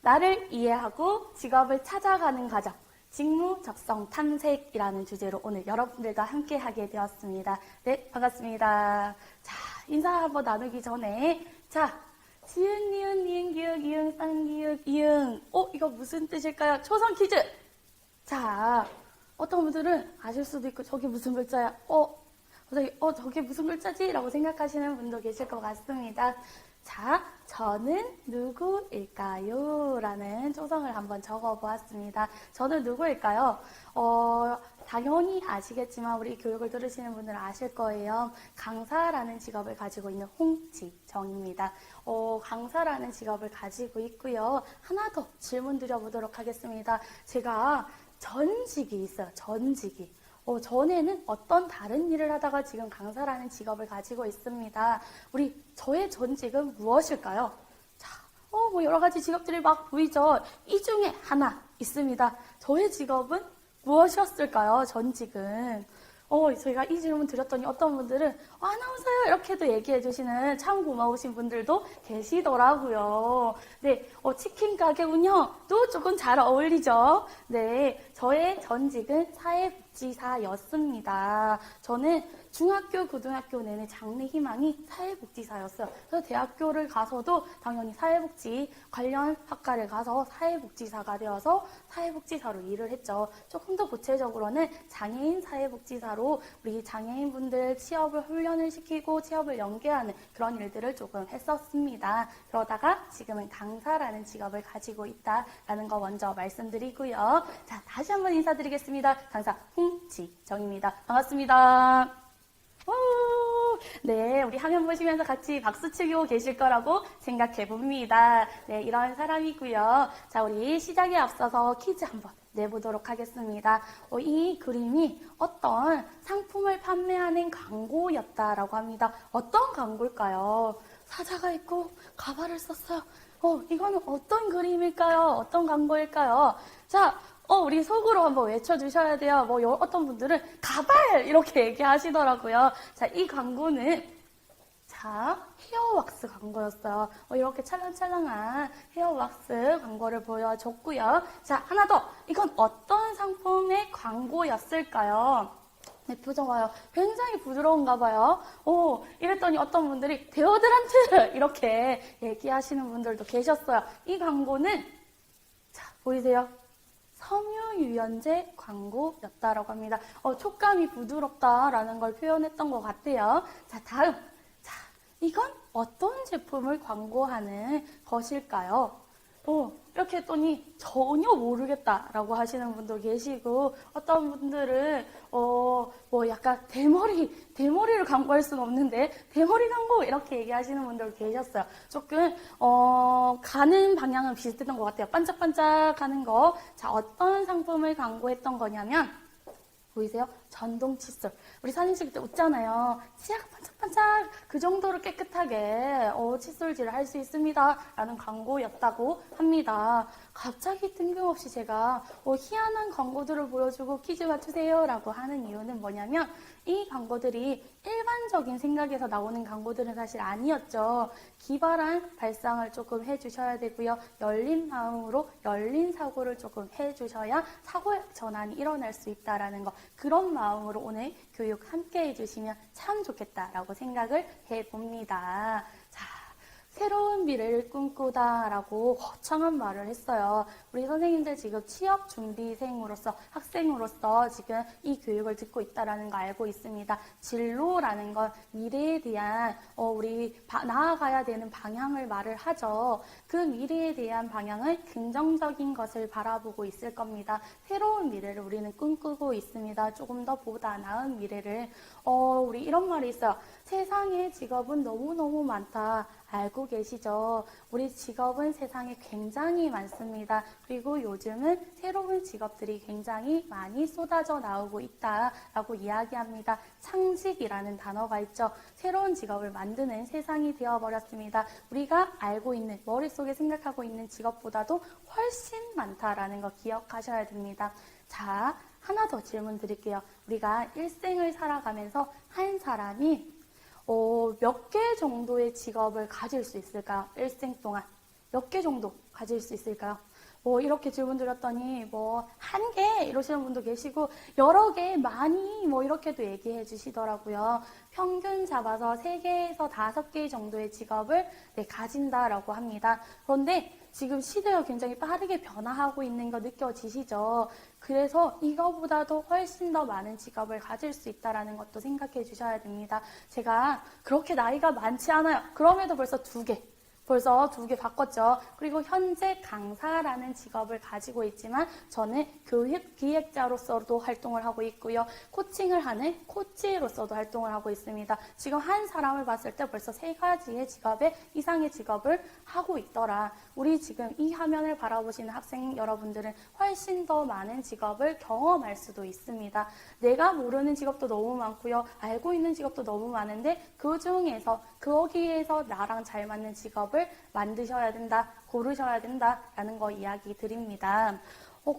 나를 이해하고 직업을 찾아가는 과정, 직무 적성 탐색이라는 주제로 오늘 여러분들과 함께 하게 되었습니다. 네, 반갑습니다. 자, 인사 한번 나누기 전에, 자, 지은, 니은, 니은, 기역, 이응, 쌍기역, 이응. 이거 무슨 뜻일까요? 초성 퀴즈! 자, 어떤 분들은 아실 수도 있고, 저게 무슨 글자야? 저게 무슨 글자지? 라고 생각하시는 분도 계실 것 같습니다. 자, 저는 누구일까요? 라는 초성을 한번 적어보았습니다. 저는 누구일까요? 당연히 아시겠지만 우리 교육을 들으시는 분들은 아실 거예요. 강사라는 직업을 가지고 있는 홍지정입니다. 강사라는 직업을 가지고 있고요. 하나 더 질문 드려보도록 하겠습니다. 제가 전직이 있어요. 전직이. 전에는 어떤 다른 일을 하다가 지금 강사라는 직업을 가지고 있습니다. 저의 전직은 무엇일까요? 자, 여러 가지 직업들이 막 보이죠? 이 중에 하나 있습니다. 저의 직업은 무엇이었을까요? 전직은. 저희가 이 질문 드렸더니 어떤 분들은 아나운서요 이렇게도 얘기해 주시는 참 고마우신 분들도 계시더라고요. 네, 치킨 가게 운영도 조금 잘 어울리죠. 네, 저의 전직은 사회복지사였습니다. 저는 중학교, 고등학교 내내 장래 희망이 사회복지사였어요. 그래서 대학교를 가서도 당연히 사회복지 관련 학과를 가서 사회복지사가 되어서 사회복지사로 일을 했죠. 조금 더 구체적으로는 장애인 사회복지사로 우리 장애인분들 취업을 훈련을 시키고 취업을 연계하는 그런 일들을 조금 했었습니다. 그러다가 지금은 강사라는 직업을 가지고 있다라는 거 먼저 말씀드리고요. 자, 다시 한번 인사드리겠습니다. 강사 홍지정입니다. 반갑습니다. 네, 우리 화면 보시면서 같이 박수 치고 계실 거라고 생각해 봅니다. 네, 이런 사람이고요. 자, 우리 시작에 앞서서 퀴즈 한번 내보도록 하겠습니다. 이 그림이 어떤 상품을 판매하는 광고였다라고 합니다. 어떤 광고일까요? 사자가 있고 가발을 썼어요. 이거는 어떤 그림일까요? 어떤 광고일까요? 자, 우리 속으로 한번 외쳐주셔야 돼요. 어떤 분들은 가발! 이렇게 얘기하시더라고요. 자, 이 광고는, 자, 헤어왁스 광고였어요. 이렇게 찰랑찰랑한 헤어왁스 광고를 보여줬고요. 자, 하나 더. 이건 어떤 상품의 광고였을까요? 네, 표정 봐요. 굉장히 부드러운가 봐요. 이랬더니 어떤 분들이 데오드란트! 이렇게 얘기하시는 분들도 계셨어요. 이 광고는, 자, 보이세요? 섬유유연제 광고였다라고 합니다. 촉감이 부드럽다라는 걸 표현했던 것 같아요. 자, 다음. 자, 이건 어떤 제품을 광고하는 것일까요? 이렇게 했더니 전혀 모르겠다라고 하시는 분도 계시고, 어떤 분들은, 약간 대머리를 광고할 수는 없는데, 대머리 광고! 이렇게 얘기하시는 분들 계셨어요. 조금, 가는 방향은 비슷했던 것 같아요. 반짝반짝 하는 거. 자, 어떤 상품을 광고했던 거냐면, 보이세요? 전동 칫솔. 우리 사진 찍을 때 웃잖아요. 치아가 반짝반짝 그 정도로 깨끗하게 칫솔질을 할 수 있습니다. 라는 광고였다고 합니다. 갑자기 뜬금없이 제가 희한한 광고들을 보여주고 퀴즈 맞추세요 라고 하는 이유는 뭐냐면 이 광고들이 일반적인 생각에서 나오는 광고들은 사실 아니었죠. 기발한 발상을 조금 해주셔야 되고요. 열린 마음으로 열린 사고를 조금 해주셔야 사고의 전환이 일어날 수 있다라는 거. 그런 마음으로 오늘 교육 함께 해주시면 참 좋겠다라고 생각을 해봅니다. 자, 새로운 미래를 꿈꾸다라고 거창한 말을 했어요. 우리 선생님들 지금 취업 준비생으로서 학생으로서 지금 이 교육을 듣고 있다라는 거 알고 있습니다. 진로라는 건 미래에 대한 우리 나아가야 되는 방향을 말을 하죠. 그 미래에 대한 방향은 긍정적인 것을 바라보고 있을 겁니다. 새로운 미래를 우리는 꿈꾸고 있습니다. 조금 더 보다 나은 미래를. 우리 이런 말이 있어요. 세상에 직업은 너무너무 많다. 알고 계시죠? 우리 직업은 세상에 굉장히 많습니다. 그리고 요즘은 새로운 직업들이 굉장히 많이 쏟아져 나오고 있다라고 이야기합니다. 창직이라는 단어가 있죠. 새로운 직업을 만드는 세상이 되어버렸습니다. 우리가 알고 있는, 머릿속에 생각하고 있는 직업보다도 훨씬 많다라는 거 기억하셔야 됩니다. 자, 하나 더 질문 드릴게요. 우리가 일생을 살아가면서 한 사람이 몇 개 정도의 직업을 가질 수 있을까요? 일생 동안. 몇 개 정도 가질 수 있을까요? 뭐 이렇게 질문 드렸더니 뭐 한 개 이러시는 분도 계시고 여러 개 많이 뭐 이렇게도 얘기해 주시더라고요. 평균 잡아서 3개에서 5개 정도의 직업을 가진다라고 합니다. 그런데 지금 시대가 굉장히 빠르게 변화하고 있는 거 느껴지시죠? 그래서 이거보다도 훨씬 더 많은 직업을 가질 수 있다는 것도 생각해 주셔야 됩니다. 제가 그렇게 나이가 많지 않아요. 그럼에도 벌써 2개 바꿨죠. 그리고 현재 강사라는 직업을 가지고 있지만 저는 교육 기획자로서도 활동을 하고 있고요. 코칭을 하는 코치로서도 활동을 하고 있습니다. 지금 한 사람을 봤을 때 벌써 3가지의 이상의 직업을 하고 있더라. 우리 지금 이 화면을 바라보시는 학생 여러분들은 훨씬 더 많은 직업을 경험할 수도 있습니다. 내가 모르는 직업도 너무 많고요. 알고 있는 직업도 너무 많은데 거기에서 나랑 잘 맞는 직업을 만드셔야 된다, 고르셔야 된다라는 거 이야기 드립니다.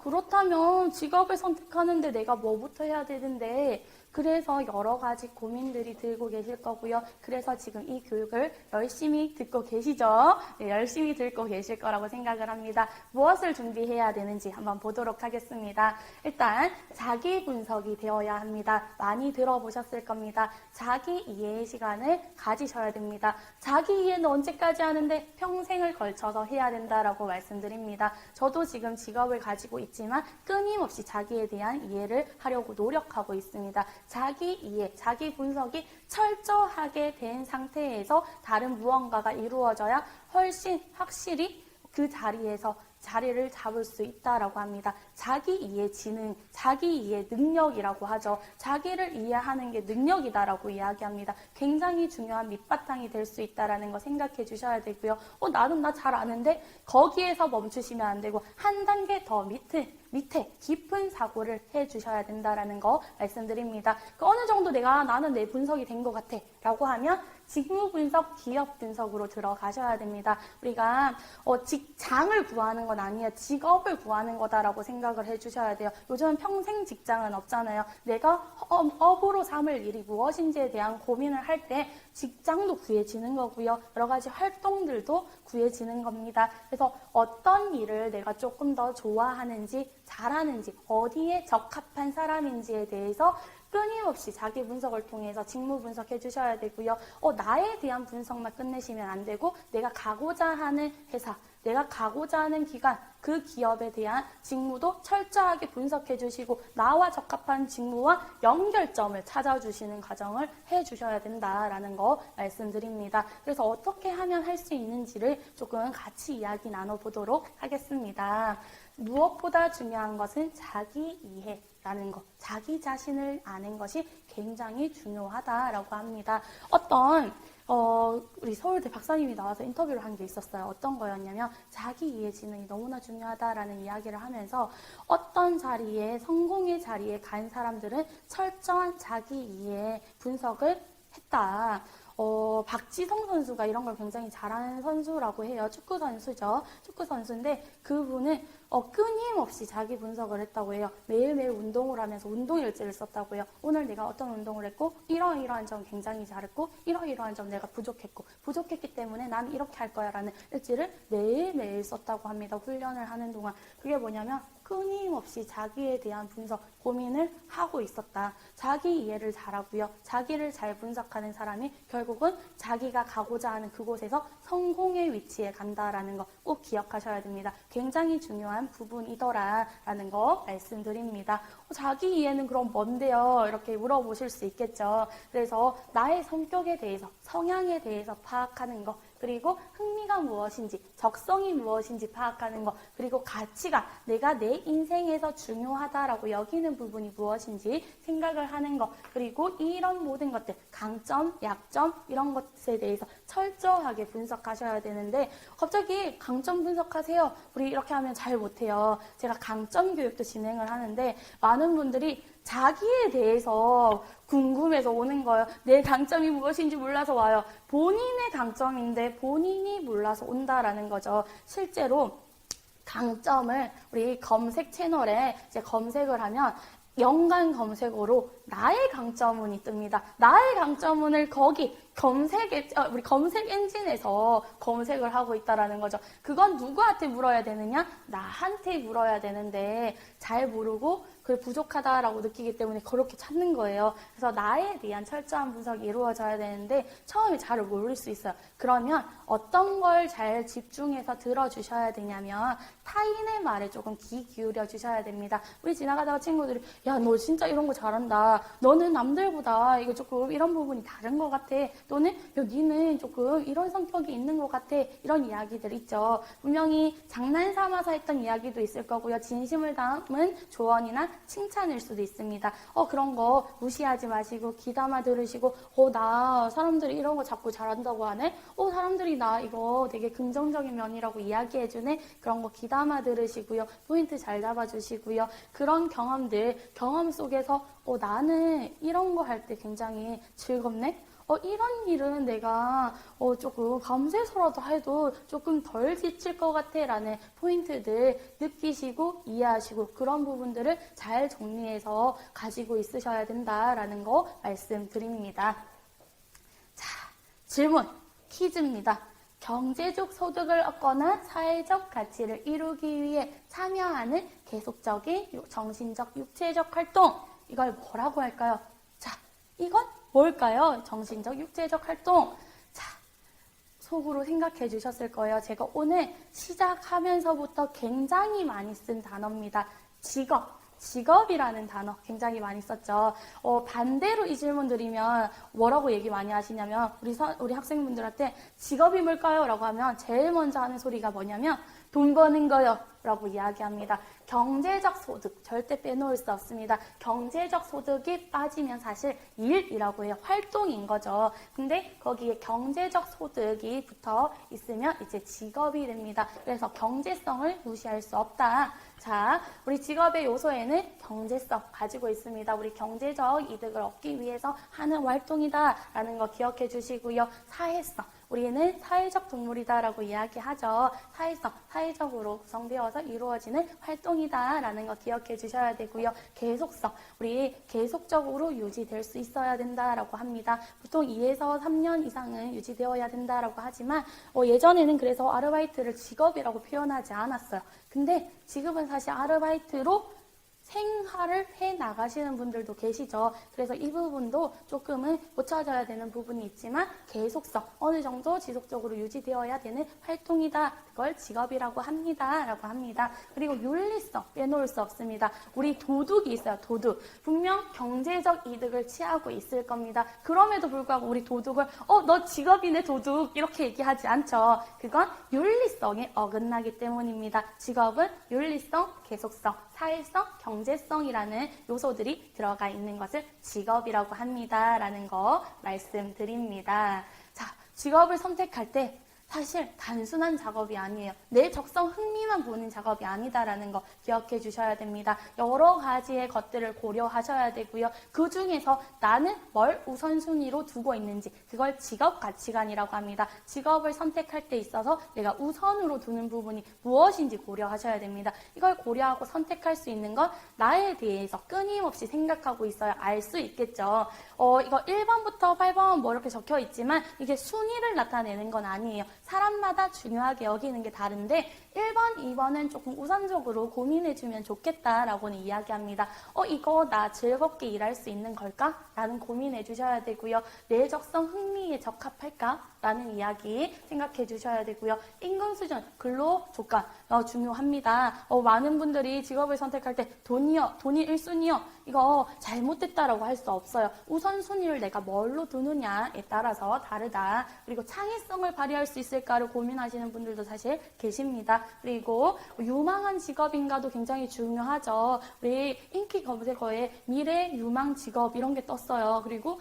그렇다면 직업을 선택하는데 내가 뭐부터 해야 되는데 그래서 여러 가지 고민들이 들고 계실 거고요. 그래서 지금 이 교육을 열심히 듣고 계시죠? 네, 열심히 듣고 계실 거라고 생각을 합니다. 무엇을 준비해야 되는지 한번 보도록 하겠습니다. 일단 자기 분석이 되어야 합니다. 많이 들어보셨을 겁니다. 자기 이해의 시간을 가지셔야 됩니다. 자기 이해는 언제까지 하는데 평생을 걸쳐서 해야 된다라고 말씀드립니다. 저도 지금 직업을 가지고 있지만 끊임없이 자기에 대한 이해를 하려고 노력하고 있습니다. 자기 이해, 자기 분석이 철저하게 된 상태에서 다른 무언가가 이루어져야 훨씬 확실히 그 자리에서 자리를 잡을 수 있다라고 합니다. 자기 이해 지능, 자기 이해 능력이라고 하죠. 자기를 이해하는 게 능력이다라고 이야기합니다. 굉장히 중요한 밑바탕이 될 수 있다라는 거 생각해 주셔야 되고요. 나는 나 잘 아는데 거기에서 멈추시면 안 되고 한 단계 더 밑에 깊은 사고를 해주셔야 된다라는 거 말씀드립니다. 어느 정도 나는 내 분석이 된 것 같아 라고 하면 직무 분석, 기업 분석으로 들어가셔야 됩니다. 우리가 직장을 구하는 건 아니에요. 직업을 구하는 거다라고 생각을 해주셔야 돼요. 요즘은 평생 직장은 없잖아요. 내가 업으로 삼을 일이 무엇인지에 대한 고민을 할 때 직장도 구해지는 거고요. 여러 가지 활동들도 구해지는 겁니다. 그래서 어떤 일을 내가 조금 더 좋아하는지, 잘하는지, 어디에 적합한 사람인지에 대해서 끊임없이 자기 분석을 통해서 직무 분석해 주셔야 되고요. 나에 대한 분석만 끝내시면 안 되고 내가 가고자 하는 회사, 내가 가고자 하는 기관, 그 기업에 대한 직무도 철저하게 분석해 주시고 나와 적합한 직무와 연결점을 찾아주시는 과정을 해주셔야 된다라는 거 말씀드립니다. 그래서 어떻게 하면 할 수 있는지를 조금 같이 이야기 나눠보도록 하겠습니다. 무엇보다 중요한 것은 자기 이해라는 것, 자기 자신을 아는 것이 굉장히 중요하다라고 합니다. 우리 서울대 박사님이 나와서 인터뷰를 한 게 있었어요. 어떤 거였냐면 자기 이해 지능이 너무나 중요하다라는 이야기를 하면서 어떤 자리에, 성공의 자리에 간 사람들은 철저한 자기 이해 분석을 했다. 박지성 선수가 이런 걸 굉장히 잘하는 선수라고 해요. 축구 선수죠. 축구 선수인데 그분은 끊임없이 자기 분석을 했다고 해요. 매일매일 운동을 하면서 운동 일지를 썼다고 해요. 오늘 내가 어떤 운동을 했고 이러이러한 점 굉장히 잘했고 이러이러한 점 내가 부족했기 때문에 난 이렇게 할 거야 라는 일지를 매일매일 썼다고 합니다. 훈련을 하는 동안. 그게 뭐냐면 끊임없이 자기에 대한 분석, 고민을 하고 있었다. 자기 이해를 잘하고요. 자기를 잘 분석하는 사람이 결국은 자기가 가고자 하는 그곳에서 성공의 위치에 간다라는 거 꼭 기억하셔야 됩니다. 굉장히 중요한 부분이더라라는 거 말씀드립니다. 자기 이해는 그럼 뭔데요? 이렇게 물어보실 수 있겠죠. 그래서 나의 성격에 대해서, 성향에 대해서 파악하는 거, 그리고 흥미가 무엇인지, 적성이 무엇인지 파악하는 것, 그리고 가치가 내가 내 인생에서 중요하다라고 여기는 부분이 무엇인지 생각을 하는 것, 그리고 이런 모든 것들, 강점, 약점 이런 것에 대해서 철저하게 분석하셔야 되는데 갑자기 강점 분석하세요. 우리 이렇게 하면 잘 못해요. 제가 강점 교육도 진행을 하는데 많은 분들이 자기에 대해서 궁금해서 오는 거예요. 내 강점이 무엇인지 몰라서 와요. 본인의 강점인데 본인이 몰라서 온다라는 거죠. 실제로 강점을 우리 검색 채널에 이제 검색을 하면 연관 검색어로 나의 강점문이 뜹니다. 나의 강점문을 거기 우리 검색 엔진에서 검색을 하고 있다라는 거죠. 그건 누구한테 물어야 되느냐? 나한테 물어야 되는데 잘 모르고 그게 부족하다라고 느끼기 때문에 그렇게 찾는 거예요. 그래서 나에 대한 철저한 분석이 이루어져야 되는데 처음에 잘 모를 수 있어요. 그러면 어떤 걸 잘 집중해서 들어주셔야 되냐면 타인의 말에 조금 귀 기울여 주셔야 됩니다. 우리 지나가다가 친구들이 야, 너 진짜 이런 거 잘한다. 너는 남들보다 이거 조금 이런 부분이 다른 것 같아. 또는 야, 니는 조금 이런 성격이 있는 것 같아. 이런 이야기들 있죠. 분명히 장난 삼아서 했던 이야기도 있을 거고요. 진심을 담은 조언이나 칭찬일 수도 있습니다. 그런 거 무시하지 마시고 귀담아 들으시고 나 사람들이 이런 거 자꾸 잘한다고 하네. 사람들이 나 이거 되게 긍정적인 면이라고 이야기해주네. 그런 거 귀담아 들으시고요. 포인트 잘 잡아주시고요. 그런 경험 속에서 나는 이런 거 할 때 굉장히 즐겁네. 이런 일은 내가 조금 밤새서라도 해도 조금 덜 지칠 것 같아 라는 포인트들 느끼시고 이해하시고 그런 부분들을 잘 정리해서 가지고 있으셔야 된다라는 거 말씀드립니다. 자, 질문, 퀴즈입니다. 경제적 소득을 얻거나 사회적 가치를 이루기 위해 참여하는 계속적인 정신적, 육체적 활동, 이걸 뭐라고 할까요? 자, 이건 뭘까요? 정신적, 육체적 활동. 자, 속으로 생각해 주셨을 거예요. 제가 오늘 시작하면서부터 굉장히 많이 쓴 단어입니다. 직업이라는 단어 굉장히 많이 썼죠. 반대로 이 질문 드리면 뭐라고 얘기 많이 하시냐면 우리 학생분들한테 직업이 뭘까요? 라고 하면 제일 먼저 하는 소리가 뭐냐면 돈 버는 거요 라고 이야기합니다. 경제적 소득 절대 빼놓을 수 없습니다. 경제적 소득이 빠지면 사실 일이라고 해요. 활동인 거죠. 근데 거기에 경제적 소득이 붙어 있으면 이제 직업이 됩니다. 그래서 경제성을 무시할 수 없다. 자, 우리 직업의 요소에는 경제성 가지고 있습니다. 우리 경제적 이득을 얻기 위해서 하는 활동이다라는 거 기억해 주시고요. 사회성. 우리는 사회적 동물이다라고 이야기하죠. 사회적으로 구성되어서 이루어지는 활동이다라는 거 기억해 주셔야 되고요. 계속성, 우리 계속적으로 유지될 수 있어야 된다라고 합니다. 보통 2에서 3년 이상은 유지되어야 된다라고 하지만 예전에는 그래서 아르바이트를 직업이라고 표현하지 않았어요. 근데 지금은 사실 아르바이트로 생활을 해 나가시는 분들도 계시죠. 그래서 이 부분도 조금은 고쳐져야 되는 부분이 있지만 계속성, 어느 정도 지속적으로 유지되어야 되는 활동이다. 그걸 직업이라고 합니다. 그리고 윤리성, 빼놓을 수 없습니다. 우리 도둑이 있어요. 도둑. 분명 경제적 이득을 취하고 있을 겁니다. 그럼에도 불구하고 우리 도둑을 너 직업이네 도둑 이렇게 얘기하지 않죠. 그건 윤리성에 어긋나기 때문입니다. 직업은 윤리성, 계속성, 사회성, 경제성이라는 요소들이 들어가 있는 것을 직업이라고 합니다. 라는 거 말씀드립니다. 자, 직업을 선택할 때 사실 단순한 작업이 아니에요. 내 적성 흥미만 보는 작업이 아니다라는 거 기억해 주셔야 됩니다. 여러 가지의 것들을 고려하셔야 되고요. 그 중에서 나는 뭘 우선순위로 두고 있는지 그걸 직업 가치관이라고 합니다. 직업을 선택할 때 있어서 내가 우선으로 두는 부분이 무엇인지 고려하셔야 됩니다. 이걸 고려하고 선택할 수 있는 건 나에 대해서 끊임없이 생각하고 있어야 알 수 있겠죠. 이거 1번부터 8번 뭐 이렇게 적혀 있지만 이게 순위를 나타내는 건 아니에요. 사람마다 중요하게 여기는 게 다른데 1번, 2번은 조금 우선적으로 고민해주면 좋겠다라고는 이야기합니다. 이거 나 즐겁게 일할 수 있는 걸까? 라는 고민해 주셔야 되고요. 내 적성 흥미에 적합할까? 라는 이야기 생각해 주셔야 되고요. 임금 수준, 근로 조건 중요합니다. 많은 분들이 직업을 선택할 때 돈이 1순위요. 이거 잘못됐다라고 할 수 없어요. 우선순위를 내가 뭘로 두느냐에 따라서 다르다. 그리고 창의성을 발휘할 수 있을까를 고민하시는 분들도 사실 계십니다. 그리고 유망한 직업인가도 굉장히 중요하죠. 우리 인기 검색어에 미래 유망 직업 이런 게 떴어요. 그리고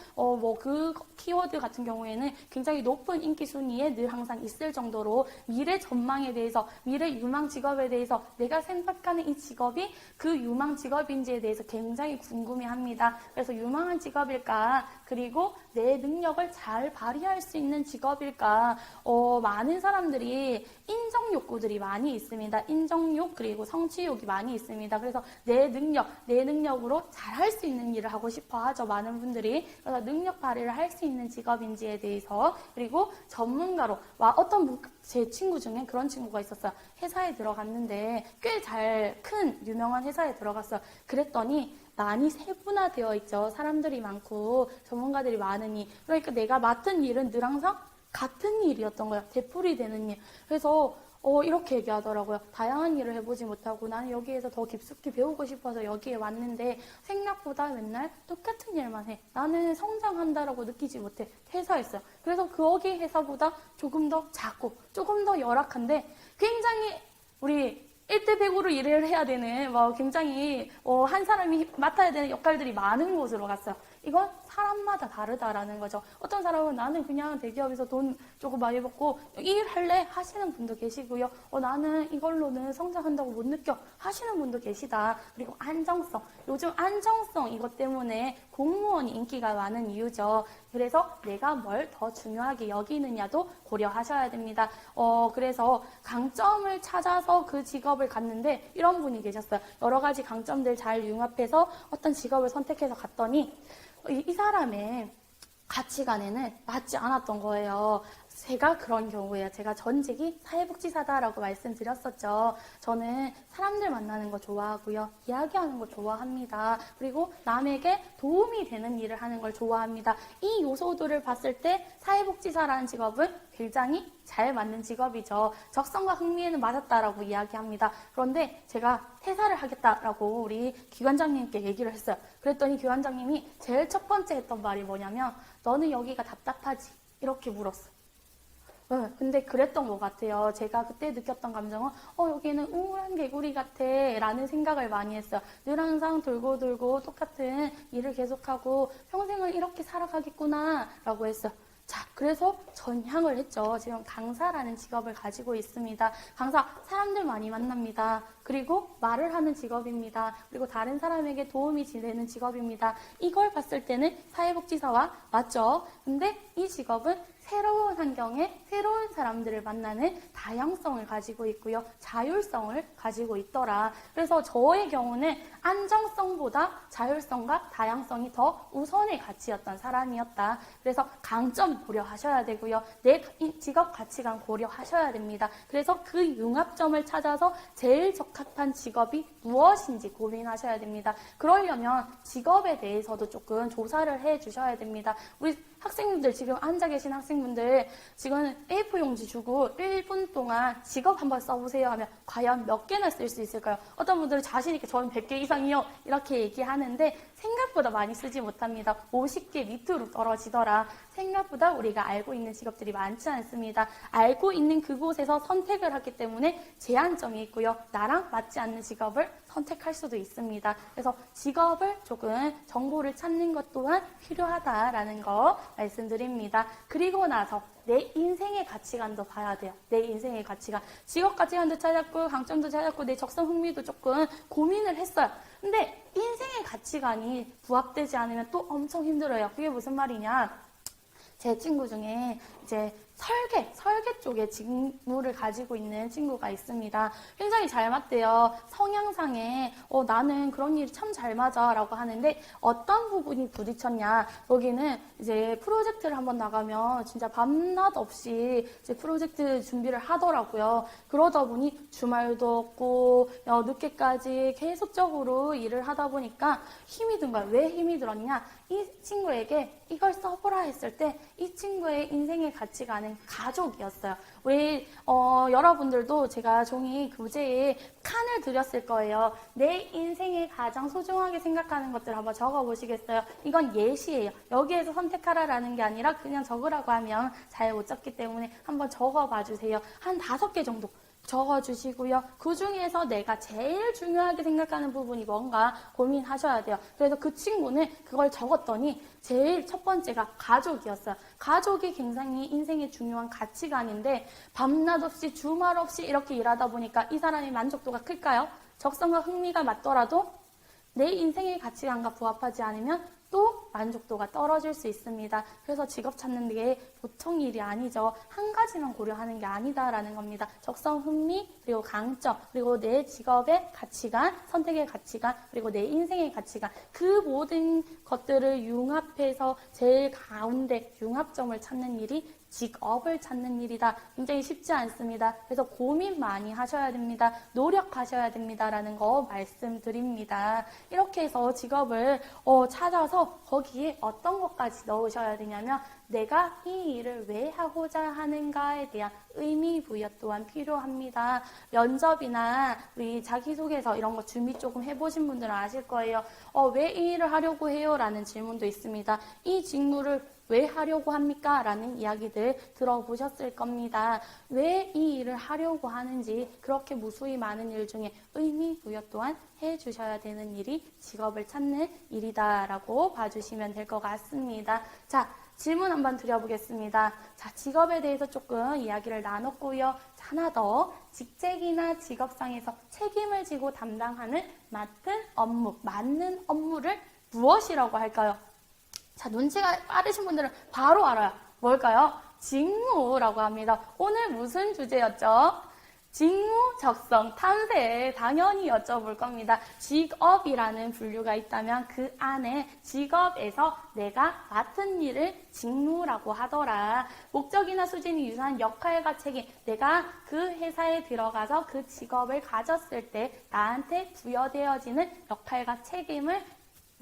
그 키워드 같은 경우에는 굉장히 높은 인기 순위에 늘 항상 있을 정도로 미래 전망에 대해서 미래 유망 직업에 대해서 내가 생각하는 이 직업이 그 유망 직업인지에 대해서 굉장히 궁금해합니다. 그래서 유망한 직업일까? 그리고 내 능력을 잘 발휘할 수 있는 직업일까? 많은 사람들이 인정 욕구들이 많이 있습니다. 인정욕 그리고 성취욕이 많이 있습니다. 그래서 내 능력으로 잘할 수 있는 일을 하고 싶어 하죠. 많은 분들이. 그래서 능력 발휘를 할 수 있는 직업인지에 대해서 그리고 전문가로 제 친구 중에 그런 친구가 있었어요. 회사에 들어갔는데 꽤 잘 큰 유명한 회사에 들어갔어요. 그랬더니 많이 세분화되어 있죠. 사람들이 많고 전문가들이 많으니. 그러니까 내가 맡은 일은 늘 항상 같은 일이었던 거예요. 되풀이 되는 일. 그래서 이렇게 얘기하더라고요. 다양한 일을 해보지 못하고 나는 여기에서 더 깊숙이 배우고 싶어서 여기에 왔는데 생각보다 맨날 똑같은 일만 해. 나는 성장한다라고 느끼지 못해. 퇴사했어요. 그래서 거기 회사보다 조금 더 작고 조금 더 열악한데 굉장히 우리 1대100으로 일을 해야 되는 굉장히 한 사람이 맡아야 되는 역할들이 많은 곳으로 갔어요. 이건 사람마다 다르다라는 거죠. 어떤 사람은 나는 그냥 대기업에서 돈 조금 많이 받고 일할래 하시는 분도 계시고요. 나는 이걸로는 성장한다고 못 느껴 하시는 분도 계시다. 그리고 안정성. 요즘 안정성 이것 때문에 공무원이 인기가 많은 이유죠. 그래서 내가 뭘 더 중요하게 여기느냐도 고려하셔야 됩니다. 그래서 강점을 찾아서 그 직업을 갔는데 이런 분이 계셨어요. 여러 가지 강점들 잘 융합해서 어떤 직업을 선택해서 갔더니 이 사람의 가치관에는 맞지 않았던 거예요. 제가 그런 경우에요. 제가 전직이 사회복지사다라고 말씀드렸었죠. 저는 사람들 만나는 거 좋아하고요. 이야기하는 거 좋아합니다. 그리고 남에게 도움이 되는 일을 하는 걸 좋아합니다. 이 요소들을 봤을 때 사회복지사라는 직업은 굉장히 잘 맞는 직업이죠. 적성과 흥미에는 맞았다라고 이야기합니다. 그런데 제가 퇴사를 하겠다라고 우리 기관장님께 얘기를 했어요. 그랬더니 기관장님이 제일 첫 번째 했던 말이 뭐냐면 너는 여기가 답답하지? 이렇게 물었어. 네, 근데 그랬던 것 같아요. 제가 그때 느꼈던 감정은 여기는 우울한 개구리 같아 라는 생각을 많이 했어요. 늘 항상 돌고 돌고 똑같은 일을 계속하고 평생을 이렇게 살아가겠구나 라고 했어요. 자, 그래서 전향을 했죠. 지금 강사라는 직업을 가지고 있습니다. 강사, 사람들 많이 만납니다. 그리고 말을 하는 직업입니다. 그리고 다른 사람에게 도움이 되는 직업입니다. 이걸 봤을 때는 사회복지사와 맞죠? 근데 이 직업은 새로운 환경에 새로운 사람들을 만나는 다양성을 가지고 있고요. 자율성을 가지고 있더라. 그래서 저의 경우는 안정성보다 자율성과 다양성이 더 우선의 가치였던 사람이었다. 그래서 강점 고려하셔야 되고요. 내 직업 가치관 고려하셔야 됩니다. 그래서 그 융합점을 찾아서 제일 적합한 직업이 무엇인지 고민하셔야 됩니다. 그러려면 직업에 대해서도 조금 조사를 해 주셔야 됩니다. 우리 학생분들 지금 앉아 계신 학생분들 지금 A4 용지 주고 1분 동안 직업 한번 써보세요 하면 과연 몇 개나 쓸 수 있을까요? 어떤 분들은 자신 있게 저는 100개 이상이요 이렇게 얘기하는데 생각보다 많이 쓰지 못합니다. 50개 밑으로 떨어지더라. 생각보다 우리가 알고 있는 직업들이 많지 않습니다. 알고 있는 그곳에서 선택을 하기 때문에 제한점이 있고요. 나랑 맞지 않는 직업을 선택할 수도 있습니다. 그래서 직업을 조금 정보를 찾는 것 또한 필요하다라는 거 말씀드립니다. 그리고 나서 내 인생의 가치관도 봐야 돼요. 내 인생의 가치관. 직업 가치관도 찾았고 강점도 찾았고 내 적성 흥미도 조금 고민을 했어요. 근데 인생의 가치관이 부합되지 않으면 또 엄청 힘들어요. 그게 무슨 말이냐. 제 친구 중에 이제 설계 쪽에 직무를 가지고 있는 친구가 있습니다. 굉장히 잘 맞대요. 성향상에 나는 그런 일이 참 잘 맞아 라고 하는데 어떤 부분이 부딪혔냐. 여기는 이제 프로젝트를 한번 나가면 진짜 밤낮 없이 이제 프로젝트 준비를 하더라고요. 그러다 보니 주말도 없고 늦게까지 계속적으로 일을 하다 보니까 힘이 든 거야. 왜 힘이 들었냐. 이 친구에게 이걸 써보라 했을 때 이 친구의 인생의 가치관은 가족이었어요. 우리 여러분들도 제가 종이 교재에 칸을 드렸을 거예요. 내 인생에 가장 소중하게 생각하는 것들 한번 적어보시겠어요? 이건 예시예요. 여기에서 선택하라라는 게 아니라 그냥 적으라고 하면 잘 못 적기 때문에 한번 적어봐 주세요. 한 5개 정도. 적어주시고요. 그 중에서 내가 제일 중요하게 생각하는 부분이 뭔가 고민하셔야 돼요. 그래서 그 친구는 그걸 적었더니 제일 첫 번째가 가족이었어요. 가족이 굉장히 인생의 중요한 가치관인데 밤낮 없이 주말 없이 이렇게 일하다 보니까 이 사람의 만족도가 클까요? 적성과 흥미가 맞더라도 내 인생의 가치관과 부합하지 않으면 또 만족도가 떨어질 수 있습니다. 그래서 직업 찾는 게 보통 일이 아니죠. 한 가지만 고려하는 게 아니다라는 겁니다. 적성, 흥미, 그리고 강점, 그리고 내 직업의 가치관, 선택의 가치관, 그리고 내 인생의 가치관, 그 모든 것들을 융합해서 제일 가운데 융합점을 찾는 일이 직업을 찾는 일이다. 굉장히 쉽지 않습니다. 그래서 고민 많이 하셔야 됩니다. 노력하셔야 됩니다라는 거 말씀드립니다. 이렇게 해서 직업을 찾아서 거기에 어떤 것까지 넣으셔야 되냐면 내가 이 일을 왜 하고자 하는가에 대한 의미 부여 또한 필요합니다. 면접이나 우리 자기소개서 이런 거 준비 조금 해보신 분들은 아실 거예요. 왜 이 일을 하려고 해요? 라는 질문도 있습니다. 이 직무를 왜 하려고 합니까? 라는 이야기들 들어보셨을 겁니다. 왜 이 일을 하려고 하는지 그렇게 무수히 많은 일 중에 의미 부여 또한 해주셔야 되는 일이 직업을 찾는 일이다라고 봐주시면 될 것 같습니다. 자, 질문 한번 드려보겠습니다. 자, 직업에 대해서 조금 이야기를 나눴고요. 자, 하나 더. 직책이나 직업상에서 책임을 지고 담당하는 맡은 업무, 맡는 업무를 무엇이라고 할까요? 자, 눈치가 빠르신 분들은 바로 알아요. 뭘까요? 직무라고 합니다. 오늘 무슨 주제였죠? 직무, 적성, 탐색 당연히 여쭤볼 겁니다. 직업이라는 분류가 있다면 그 안에 직업에서 내가 맡은 일을 직무라고 하더라. 목적이나 수준이 유사한 역할과 책임, 내가 그 회사에 들어가서 그 직업을 가졌을 때 나한테 부여되어지는 역할과 책임을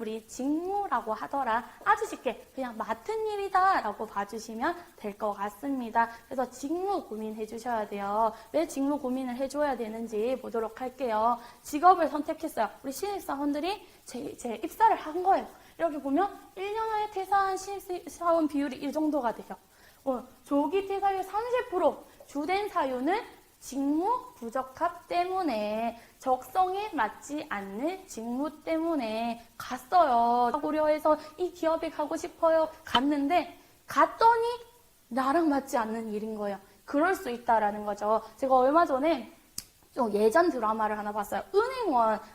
우리 직무라고 하더라. 아주 쉽게 그냥 맡은 일이다 라고 봐주시면 될 것 같습니다. 그래서 직무 고민해 주셔야 돼요. 왜 직무 고민을 해줘야 되는지 보도록 할게요. 직업을 선택했어요. 우리 신입사원들이 제 입사를 한 거예요. 이렇게 보면 1년 안에 퇴사한 신입사원 비율이 이 정도가 돼요. 조기 퇴사율 30%, 주된 사유는 직무 부적합 때문에, 적성에 맞지 않는 직무 때문에 갔어요. 고려해서 이 기업에 가고 싶어요. 갔는데 갔더니 나랑 맞지 않는 일인 거예요. 그럴 수 있다라는 거죠. 제가 얼마 전에 예전 드라마를 하나 봤어요.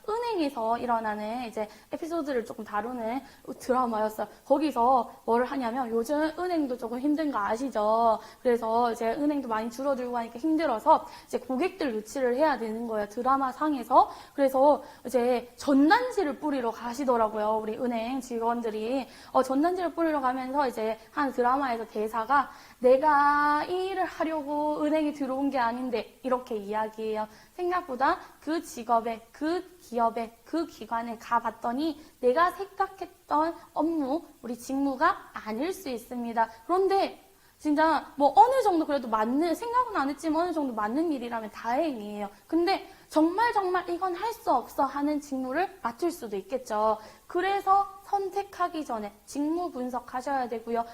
은행에서 일어나는 이제 에피소드를 조금 다루는 드라마였어요. 거기서 뭐를 하냐면 요즘 은행도 조금 힘든 거 아시죠? 그래서 이제 은행도 많이 줄어들고 하니까 힘들어서 이제 고객들 유치를 해야 되는 거예요. 드라마 상에서. 그래서 이제 전단지를 뿌리러 가시더라고요. 우리 은행 직원들이. 전단지를 뿌리러 가면서 이제 한 드라마에서 대사가 내가 이 일을 하려고 은행에 들어온 게 아닌데 이렇게 이야기해요. 생각보다 그 직업에, 그 기업에, 그 기관에 가봤더니 내가 생각했던 업무, 우리 직무가 아닐 수 있습니다. 그런데 진짜 뭐 어느 정도 그래도 생각은 안 했지만 어느 정도 맞는 일이라면 다행이에요. 근데 정말 이건 할 수 없어 하는 직무를 맡을 수도 있겠죠. 그래서 선택하기 전에 직무 분석하셔야 되고요.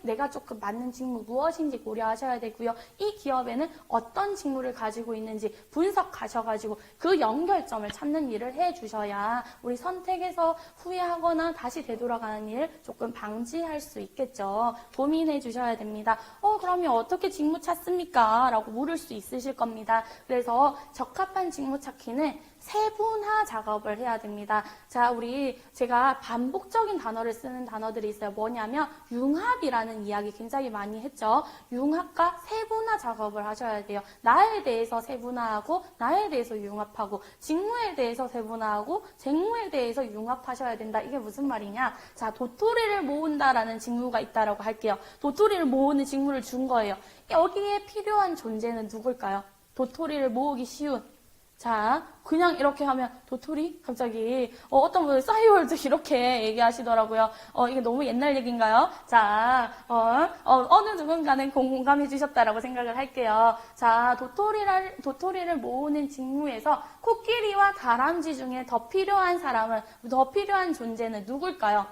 내가 조금 맞는 직무 무엇인지 고려하셔야 되고요. 이 기업에는 어떤 직무를 가지고 있는지 분석하셔가지고 그 연결점을 찾는 일을 해주셔야 우리 선택에서 후회하거나 다시 되돌아가는 일을 조금 방지할 수 있겠죠. 고민해 주셔야 됩니다. 그러면 어떻게 직무 찾습니까? 라고 물을 수 있으실 겁니다. 그래서 적합한 직무 찾기는 세분화 작업을 해야 됩니다. 자, 제가 반복적인 단어를 쓰는 단어들이 있어요. 뭐냐면 융합이라는 이야기 굉장히 많이 했죠. 융합과 세분화 작업을 하셔야 돼요. 나에 대해서 세분화하고 나에 대해서 융합하고 직무에 대해서 세분화하고 직무에 대해서 융합하셔야 된다. 이게 무슨 말이냐? 자, 도토리를 모은다라는 직무가 있다라고 할게요. 도토리를 모으는 직무를 준 거예요. 여기에 필요한 존재는 누굴까요? 도토리를 모으기 쉬운. 자, 그냥 이렇게 하면 도토리? 갑자기 어떤 분은 싸이월드 이렇게 얘기하시더라고요. 이게 너무 옛날 얘기인가요? 자, 어느 누군가는 공감해 주셨다라고 생각을 할게요. 자, 도토리를 모으는 직무에서 코끼리와 다람쥐 중에 더 필요한 존재는 누굴까요?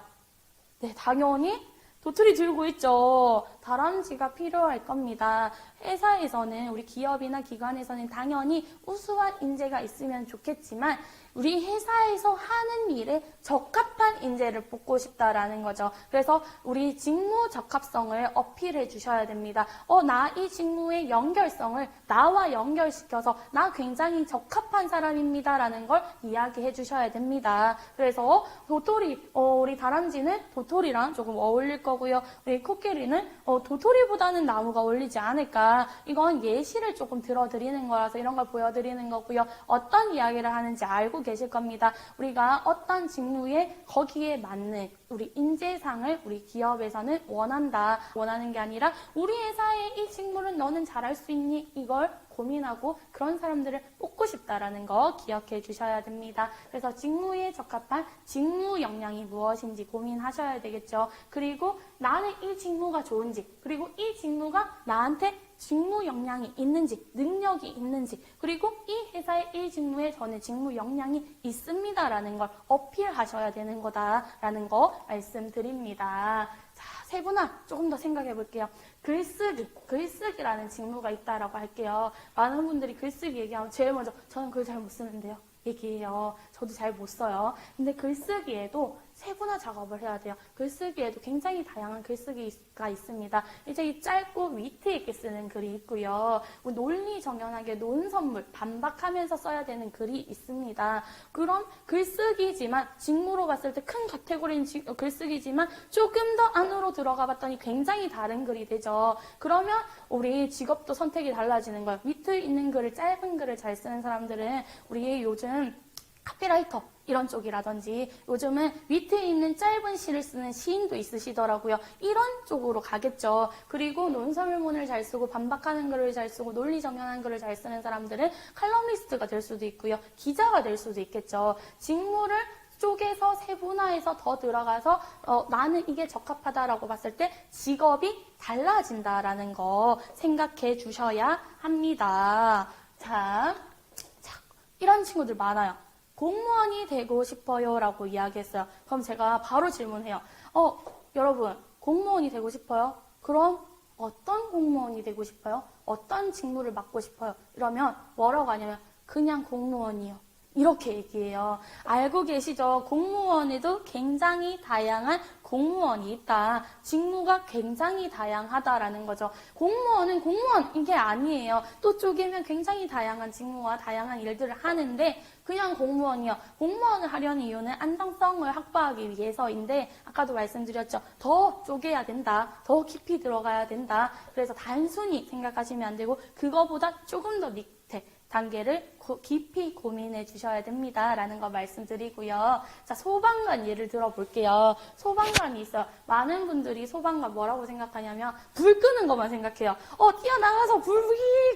네, 당연히 도토리 들고 있죠. 다람쥐가 필요할 겁니다. 회사에서는, 우리 기업이나 기관에서는 당연히 우수한 인재가 있으면 좋겠지만 우리 회사에서 하는 일에 적합한 인재를 뽑고 싶다라는 거죠. 그래서 우리 직무 적합성을 어필해 주셔야 됩니다. 나 이 직무의 연결성을 나와 연결시켜서 나 굉장히 적합한 사람입니다라는 걸 이야기해 주셔야 됩니다. 그래서 도토리, 우리 다람쥐는 도토리랑 조금 어울릴 거고요. 우리 코끼리는 도토리보다는 나무가 어울리지 않을까. 이건 예시를 조금 들어드리는 거라서 이런 걸 보여드리는 거고요. 어떤 이야기를 하는지 알고 계실 겁니다. 우리가 어떤 직무에 거기에 맞는 우리 인재상을 우리 기업에서는 원한다. 원하는 게 아니라 우리 회사의 이 직무는 너는 잘할 수 있니? 이걸 고민하고 그런 사람들을 뽑고 싶다라는 거 기억해 주셔야 됩니다. 그래서 직무에 적합한 직무 역량이 무엇인지 고민하셔야 되겠죠. 그리고 나는 이 직무가 좋은지, 그리고 이 직무가 나한테 직무 역량이 있는지, 능력이 있는지, 그리고 이 회사의 이 직무에 저는 직무 역량이 있습니다라는 걸 어필하셔야 되는 거다라는 거 말씀드립니다. 자, 세분화 조금 더 생각해 볼게요. 글쓰기라는 직무가 있다라고 할게요. 많은 분들이 글쓰기 얘기하면 제일 먼저 저는 글 잘 못 쓰는데요. 얘기해요. 저도 잘 못 써요. 근데 글쓰기에도 세분화 작업을 해야 돼요. 글쓰기에도 굉장히 다양한 글쓰기가 있습니다. 이제 이 짧고 위트 있게 쓰는 글이 있고요. 논리 정연하게 논선물, 반박하면서 써야 되는 글이 있습니다. 그런 글쓰기지만 직무로 봤을 때 큰 카테고리인 글쓰기지만 조금 더 안으로 들어가 봤더니 굉장히 다른 글이 되죠. 그러면 우리 직업도 선택이 달라지는 거예요. 위트 있는 글을, 짧은 글을 잘 쓰는 사람들은 우리 요즘 카피라이터 이런 쪽이라든지 요즘은 위트 있는 짧은 시를 쓰는 시인도 있으시더라고요. 이런 쪽으로 가겠죠. 그리고 논설문을 잘 쓰고 반박하는 글을 잘 쓰고 논리정연한 글을 잘 쓰는 사람들은 칼럼니스트가 될 수도 있고요. 기자가 될 수도 있겠죠. 직무를 쪼개서 세분화해서 더 들어가서 나는 이게 적합하다라고 봤을 때 직업이 달라진다라는 거 생각해 주셔야 합니다. 자, 이런 친구들 많아요. 공무원이 되고 싶어요 라고 이야기했어요. 그럼 제가 바로 질문해요. 여러분 공무원이 되고 싶어요? 그럼 어떤 공무원이 되고 싶어요? 어떤 직무를 맡고 싶어요? 이러면 뭐라고 하냐면 그냥 공무원이요. 이렇게 얘기해요. 알고 계시죠? 공무원에도 굉장히 다양한 공무원이 있다. 직무가 굉장히 다양하다라는 거죠. 공무원은 공무원인 게 아니에요. 또 쪼개면 굉장히 다양한 직무와 다양한 일들을 하는데 그냥 공무원이요. 공무원을 하려는 이유는 안정성을 확보하기 위해서인데 아까도 말씀드렸죠. 더 쪼개야 된다. 더 깊이 들어가야 된다. 그래서 단순히 생각하시면 안 되고 그거보다 조금 더 밑에 단계를 깊이 고민해 주셔야 됩니다. 라는 거 말씀드리고요. 자, 소방관 예를 들어볼게요. 소방관이 있어요. 많은 분들이 소방관 뭐라고 생각하냐면 불 끄는 것만 생각해요. 뛰어나가서 불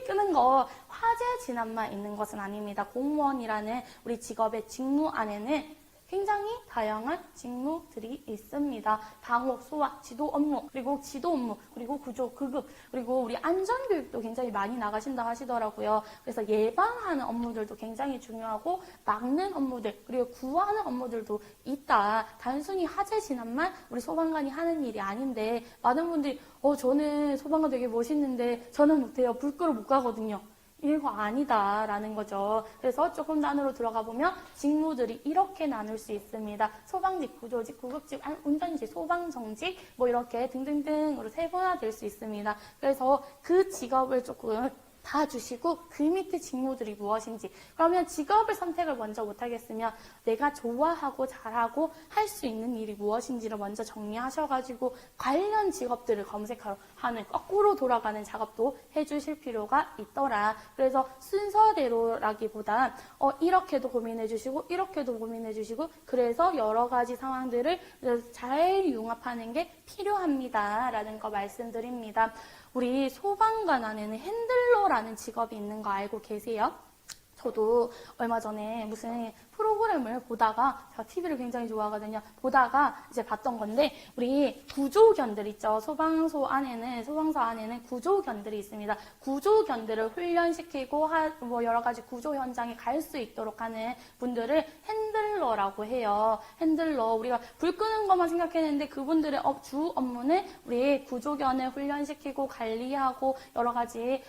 끄는 거. 화재 진압만 있는 것은 아닙니다. 공무원이라는 우리 직업의 직무 안에는 굉장히 다양한 직무들이 있습니다. 방호, 소화, 지도 업무, 그리고 지도 업무, 그리고 구조, 구급, 그리고 우리 안전교육도 굉장히 많이 나가신다 하시더라고요. 그래서 예방하는 업무들도 굉장히 중요하고 막는 업무들, 그리고 구하는 업무들도 있다. 단순히 화재 진압만 우리 소방관이 하는 일이 아닌데 많은 분들이 저는 소방관 되게 멋있는데 저는 못해요. 불 끄러 못 가거든요. 이거 아니다라는 거죠. 그래서 조금 더 안으로 들어가 보면 직무들이 이렇게 나눌 수 있습니다. 소방직, 구조직, 구급직, 운전직, 소방정직 뭐 이렇게 등등등으로 세분화될 수 있습니다. 그래서 그 직업을 조금 다 주시고 그 밑에 직무들이 무엇인지 그러면 직업을 선택을 먼저 못하겠으면 내가 좋아하고 잘하고 할 수 있는 일이 무엇인지를 먼저 정리하셔가지고 관련 직업들을 검색하러 하는 거꾸로 돌아가는 작업도 해주실 필요가 있더라. 그래서 순서대로라기보다 이렇게도 고민해주시고 이렇게도 고민해주시고 그래서 여러 가지 상황들을 잘 융합하는 게 필요합니다. 라는 거 말씀드립니다. 우리 소방관 안에는 핸들러라는 직업이 있는 거 알고 계세요? 저도 얼마 전에 무슨 프로그램을 보다가, 제가 TV를 굉장히 좋아하거든요. 보다가 이제 봤던 건데, 우리 구조견들 있죠. 소방서 안에는 구조견들이 있습니다. 구조견들을 훈련시키고, 뭐 여러 가지 구조 현장에 갈 수 있도록 하는 분들을 핸들러라고 해요. 핸들러. 우리가 불 끄는 것만 생각했는데, 그분들의 주 업무는 우리 구조견을 훈련시키고 관리하고 여러 가지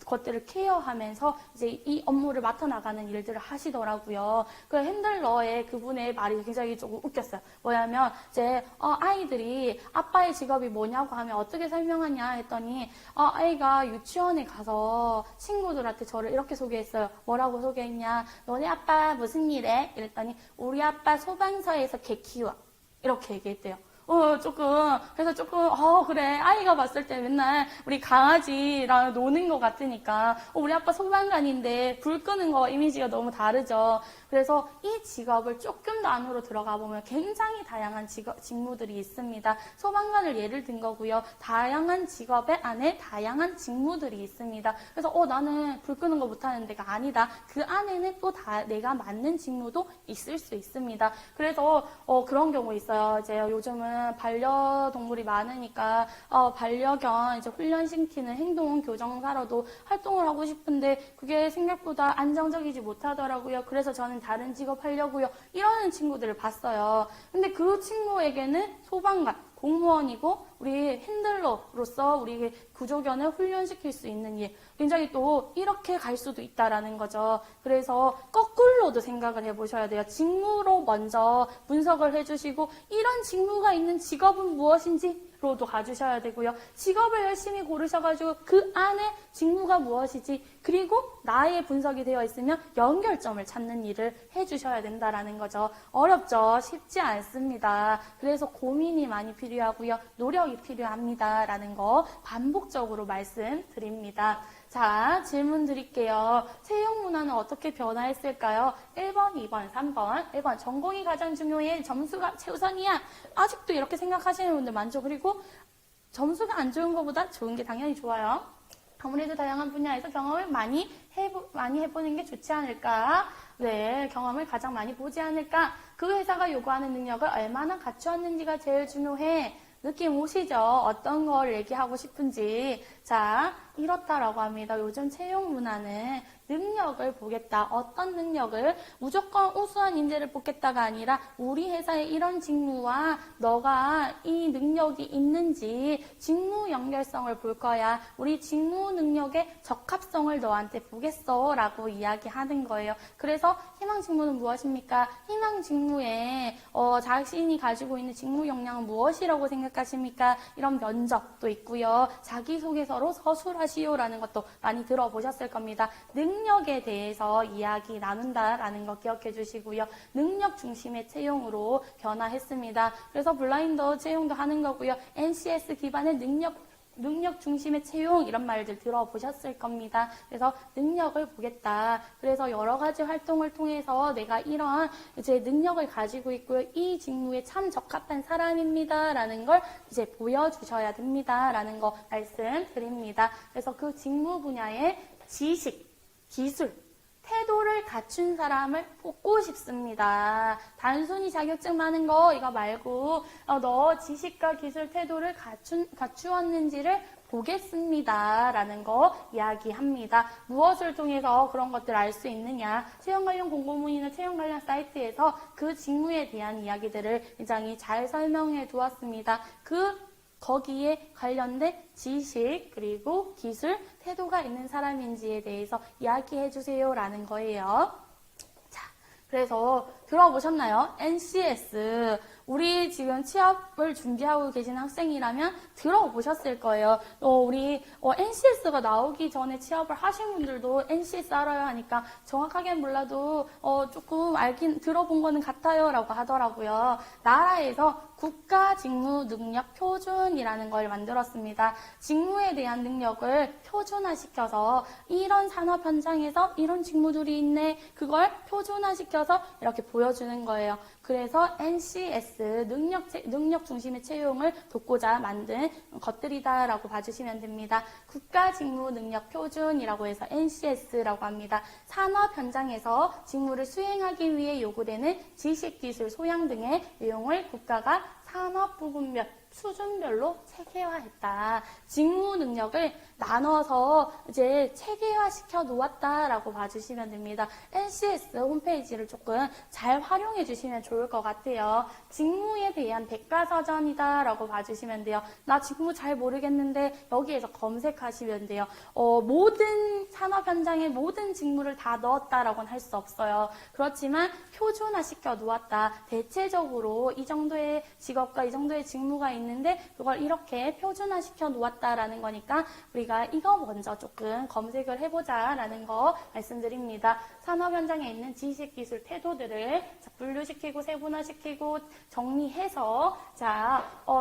것들을 케어하면서 이제 이 업무를 맡아나가는 일들을 하시더라고요. 그 핸들러의 그분의 말이 굉장히 조금 웃겼어요. 뭐냐면 이제 아이들이 아빠의 직업이 뭐냐고 하면 어떻게 설명하냐 했더니 아이가 유치원에 가서 친구들한테 저를 이렇게 소개했어요. 뭐라고 소개했냐? 너네 아빠 무슨 일 해? 이랬더니 우리 아빠 소방서에서 개 키워. 이렇게 얘기했대요. 그래서 조금, 그래. 아이가 봤을 때 맨날 우리 강아지랑 노는 것 같으니까, 우리 아빠 소방관인데 불 끄는 거 이미지가 너무 다르죠. 그래서 이 직업을 조금 더 안으로 들어가 보면 굉장히 다양한 직무들이 있습니다. 소방관을 예를 든 거고요. 다양한 직업의 안에 다양한 직무들이 있습니다. 그래서 나는 불 끄는 거 못하는 데가 아니다. 그 안에는 또 내가 맞는 직무도 있을 수 있습니다. 그래서 그런 경우 있어요. 이제 요즘은 반려동물이 많으니까 반려견 이제 훈련시키는 행동 교정사로도 활동을 하고 싶은데 그게 생각보다 안정적이지 못하더라고요. 그래서 저는 다른 직업 하려고요. 이러는 친구들을 봤어요. 근데 그 친구에게는 소방관, 공무원이고 우리 핸들러로서 우리 구조견을 훈련시킬 수 있는 일, 굉장히 또 이렇게 갈 수도 있다라는 거죠. 그래서 거꾸로도 생각을 해보셔야 돼요. 직무로 먼저 분석을 해주시고 이런 직무가 있는 직업은 무엇인지 로도 가주셔야 되고요. 직업을 열심히 고르셔가지고 그 안에 직무가 무엇이지, 그리고 나의 분석이 되어 있으면 연결점을 찾는 일을 해주셔야 된다라는 거죠. 어렵죠? 쉽지 않습니다. 그래서 고민이 많이 필요하고요. 노력이 필요합니다라는 거 반복적으로 말씀드립니다. 자, 질문 드릴게요. 채용 문화는 어떻게 변화했을까요? 1번, 2번, 3번. 1번, 전공이 가장 중요해. 점수가 최우선이야. 아직도 이렇게 생각하시는 분들 많죠. 그리고 점수가 안 좋은 것보다 좋은 게 당연히 좋아요. 아무래도 다양한 분야에서 경험을 많이 해보는 게 좋지 않을까? 네, 경험을 가장 많이 보지 않을까? 그 회사가 요구하는 능력을 얼마나 갖추었는지가 제일 중요해. 느낌 오시죠? 어떤 걸 얘기하고 싶은지. 자, 이렇다라고 합니다. 요즘 채용 문화는 능력을 보겠다. 어떤 능력을? 무조건 우수한 인재를 뽑겠다가 아니라 우리 회사의 이런 직무와 너가 이 능력이 있는지 직무 연결성을 볼 거야. 우리 직무 능력의 적합성을 너한테 보겠어 라고 이야기하는 거예요. 그래서 희망 직무는 무엇입니까? 희망 직무에 자신이 가지고 있는 직무 역량은 무엇이라고 생각하십니까? 이런 면접도 있고요. 자기소개서로 서술하시오라는 것도 많이 들어보셨을 겁니다. 능력에 대해서 이야기 나눈다라는 거 기억해 주시고요. 능력 중심의 채용으로 변화했습니다. 그래서 블라인더 채용도 하는 거고요. NCS 기반의 능력 중심의 채용 이런 말들 들어보셨을 겁니다. 그래서 능력을 보겠다. 그래서 여러 가지 활동을 통해서 내가 이러한 이제 능력을 가지고 있고요. 이 직무에 참 적합한 사람입니다. 라는 걸 이제 보여주셔야 됩니다. 라는 거 말씀드립니다. 그래서 그 직무 분야의 지식, 기술, 태도를 갖춘 사람을 뽑고 싶습니다. 단순히 자격증 많은 거 이거 말고 너 지식과 기술, 태도를 갖추었는지를 보겠습니다. 라는 거 이야기합니다. 무엇을 통해서 그런 것들을 알 수 있느냐. 채용 관련 공고문이나 채용 관련 사이트에서 그 직무에 대한 이야기들을 굉장히 잘 설명해 두었습니다. 거기에 관련된 지식, 그리고 기술, 태도가 있는 사람인지에 대해서 이야기해 주세요 라는 거예요. 자, 그래서 들어보셨나요? NCS. 우리 지금 취업을 준비하고 계신 학생이라면 들어보셨을 거예요. 우리 NCS가 나오기 전에 취업을 하신 분들도 NCS 알아야 하니까 정확하게 몰라도 조금 들어본 거는 같아요 라고 하더라고요. 나라에서 국가직무능력표준이라는 걸 만들었습니다. 직무에 대한 능력을 표준화시켜서 이런 산업 현장에서 이런 직무들이 있네. 그걸 표준화시켜서 이렇게 보여주는 거예요. 그래서 NCS, 능력 중심의 채용을 돕고자 만든 것들이다라고 봐주시면 됩니다. 국가직무능력표준이라고 해서 NCS라고 합니다. 산업 현장에서 직무를 수행하기 위해 요구되는 지식, 기술, 소양 등의 내용을 국가가 산업 부분별, 수준별로 체계화했다. 직무 능력을 나눠서 이제 체계화시켜 놓았다라고 봐주시면 됩니다. NCS 홈페이지를 조금 잘 활용해 주시면 좋을 것 같아요. 직무에 대한 백과사전이다라고 봐주시면 돼요. 나 직무 잘 모르겠는데 여기에서 검색하시면 돼요. 모든 산업 현장의 모든 직무를 다 넣었다라고는 할 수 없어요. 그렇지만 표준화시켜 놓았다. 대체적으로 이 정도의 직업과 이 정도의 직무가 있는데 그걸 이렇게 표준화시켜 놓았다라는 거니까 우리가 이거 먼저 조금 검색을 해보자라는 거 말씀드립니다. 산업 현장에 있는 지식, 기술, 태도들을 분류시키고 세분화시키고 정리해서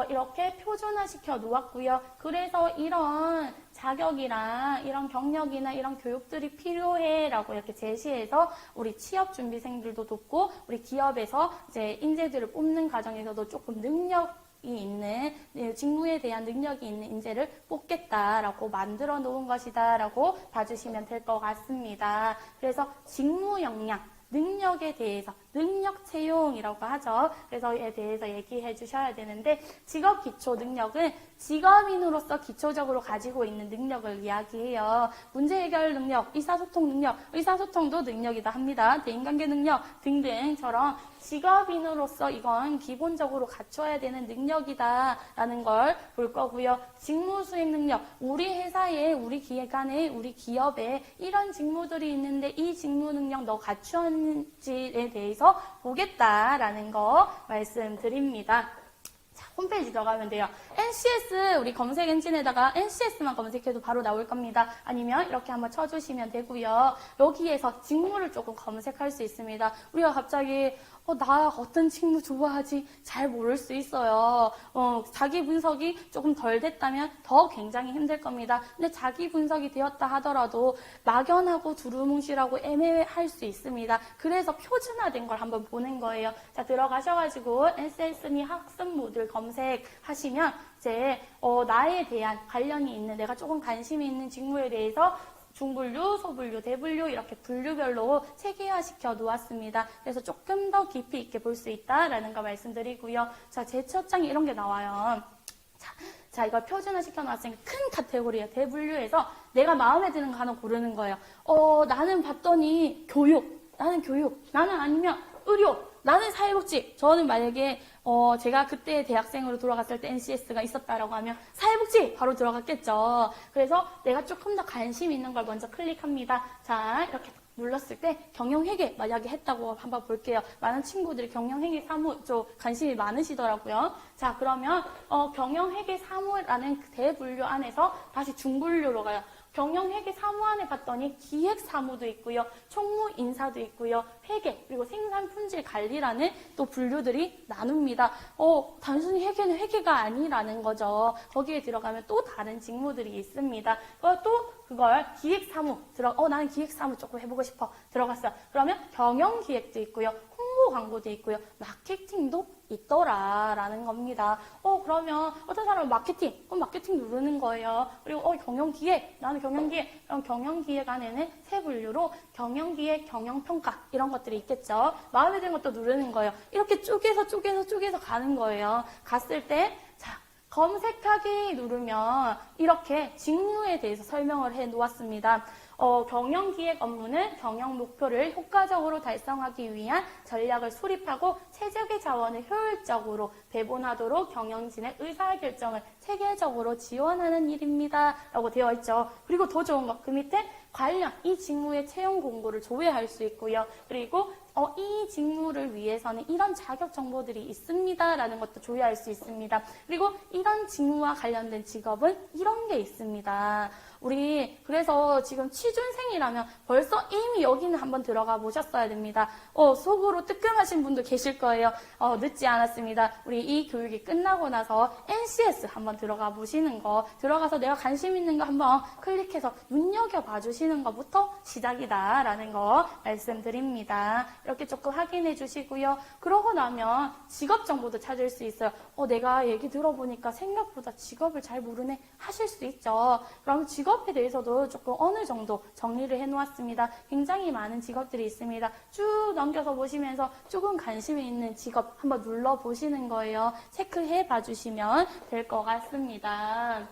이렇게 표준화시켜 놓았고요. 그래서 이런 자격이랑 이런 경력이나 이런 교육들이 필요해라고 이렇게 제시해서 우리 취업 준비생들도 돕고 우리 기업에서 이제 인재들을 뽑는 과정에서도 조금 능력이 있는 직무에 대한 능력이 있는 인재를 뽑겠다라고 만들어 놓은 것이다라고 봐주시면 될 것 같습니다. 그래서 직무 역량, 능력에 대해서 능력 채용이라고 하죠. 그래서 이에 대해서 얘기해 주셔야 되는데 직업 기초 능력은 직업인으로서 기초적으로 가지고 있는 능력을 이야기해요. 문제 해결 능력, 의사소통 능력, 의사소통도 능력이다 합니다. 대인관계 능력 등등처럼 직업인으로서 이건 기본적으로 갖춰야 되는 능력이다라는 걸 볼 거고요. 직무 수행 능력, 우리 회사에, 우리 기관에, 우리 기업에 이런 직무들이 있는데 이 직무 능력 너 갖추었는지에 대해서 보겠다라는 거 말씀드립니다. 자, 홈페이지 들어가면 돼요. NCS 우리 검색 엔진에다가 NCS만 검색해도 바로 나올 겁니다. 아니면 이렇게 한번 쳐주시면 되고요. 여기에서 직무를 조금 검색할 수 있습니다. 우리가 갑자기 나 어떤 직무 좋아하지? 잘 모를 수 있어요. 자기 분석이 조금 덜 됐다면 더 굉장히 힘들 겁니다. 근데 자기 분석이 되었다 하더라도 막연하고 두루뭉실하고 애매할 수 있습니다. 그래서 표준화된 걸 한번 보는 거예요. 자, 들어가셔가지고 NCS니 학습 모듈 검색하시면 이제 나에 대한 관련이 있는 내가 조금 관심이 있는 직무에 대해서 중분류, 소분류, 대분류 이렇게 분류별로 체계화시켜 놓았습니다. 그래서 조금 더 깊이 있게 볼 수 있다라는 거 말씀드리고요. 자, 제 첫 장에 이런 게 나와요. 자, 이걸 표준화시켜 놨으니까 큰 카테고리예요. 대분류에서 내가 마음에 드는 거 하나 고르는 거예요. 나는 봤더니 나는 교육, 나는 아니면 의료, 나는 사회복지. 저는 만약에 제가 그때 대학생으로 돌아갔을 때 NCS가 있었다라고 하면 사회복지 바로 들어갔겠죠. 그래서 내가 조금 더 관심 있는 걸 먼저 클릭합니다. 자, 이렇게 눌렀을 때 경영회계 만약에 했다고 한번 볼게요. 많은 친구들이 경영회계 사무 쪽 관심이 많으시더라고요. 자, 그러면 경영회계 사무라는 대분류 안에서 다시 중분류로 가요. 경영회계 사무 안에 봤더니 기획사무도 있고요. 총무인사도 있고요. 회계, 그리고 생산품질 관리라는 또 분류들이 나눕니다. 단순히 회계는 회계가 아니라는 거죠. 거기에 들어가면 또 다른 직무들이 있습니다. 그걸 기획사무, 나는 기획사무 조금 해보고 싶어. 들어갔어요. 그러면 경영기획도 있고요. 홍보 광고도 있고요. 마케팅도 있더라라는 겁니다. 그러면 어떤 사람은 마케팅, 그럼 마케팅 누르는 거예요. 그리고 경영기획, 나는 경영기획. 그럼 경영기획 안에는 세 분류로 경영기획, 경영평가 이런 것들이 있겠죠. 마음에 드는 것도 누르는 거예요. 이렇게 쪼개서 가는 거예요. 갔을 때 검색하기 누르면 이렇게 직무에 대해서 설명을 해 놓았습니다. 경영기획 업무는 경영 목표를 효과적으로 달성하기 위한 전략을 수립하고 최적의 자원을 효율적으로 배분하도록 경영진의 의사결정을 체계적으로 지원하는 일입니다. 라고 되어 있죠. 그리고 더 좋은 거, 그 밑에 관련 이 직무의 채용 공고를 조회할 수 있고요. 그리고 이 직무를 위해서는 이런 자격 정보들이 있습니다. 라는 것도 조회할 수 있습니다. 그리고 이런 직무와 관련된 직업은 이런 게 있습니다. 우리 그래서 지금 취준생이라면 벌써 이미 여기는 한번 들어가 보셨어야 됩니다. 속으로 뜨끔하신 분도 계실 거예요. 늦지 않았습니다. 우리 이 교육이 끝나고 나서 NCS 한번 들어가 보시는 거, 들어가서 내가 관심 있는 거 한번 클릭해서 눈여겨봐 주시는 것부터 시작이다라는 거 말씀드립니다. 이렇게 조금 확인해 주시고요. 그러고 나면 직업 정보도 찾을 수 있어요. 내가 얘기 들어보니까 생각보다 직업을 잘 모르네 하실 수 있죠. 그럼 직업에 대해서도 조금 어느 정도 정리를 해 놓았습니다. 굉장히 많은 직업들이 있습니다. 쭉 넘겨서 보시면서 조금 관심이 있는 직업 한번 눌러보시는 거예요. 체크해 봐주시면 될 것 같습니다.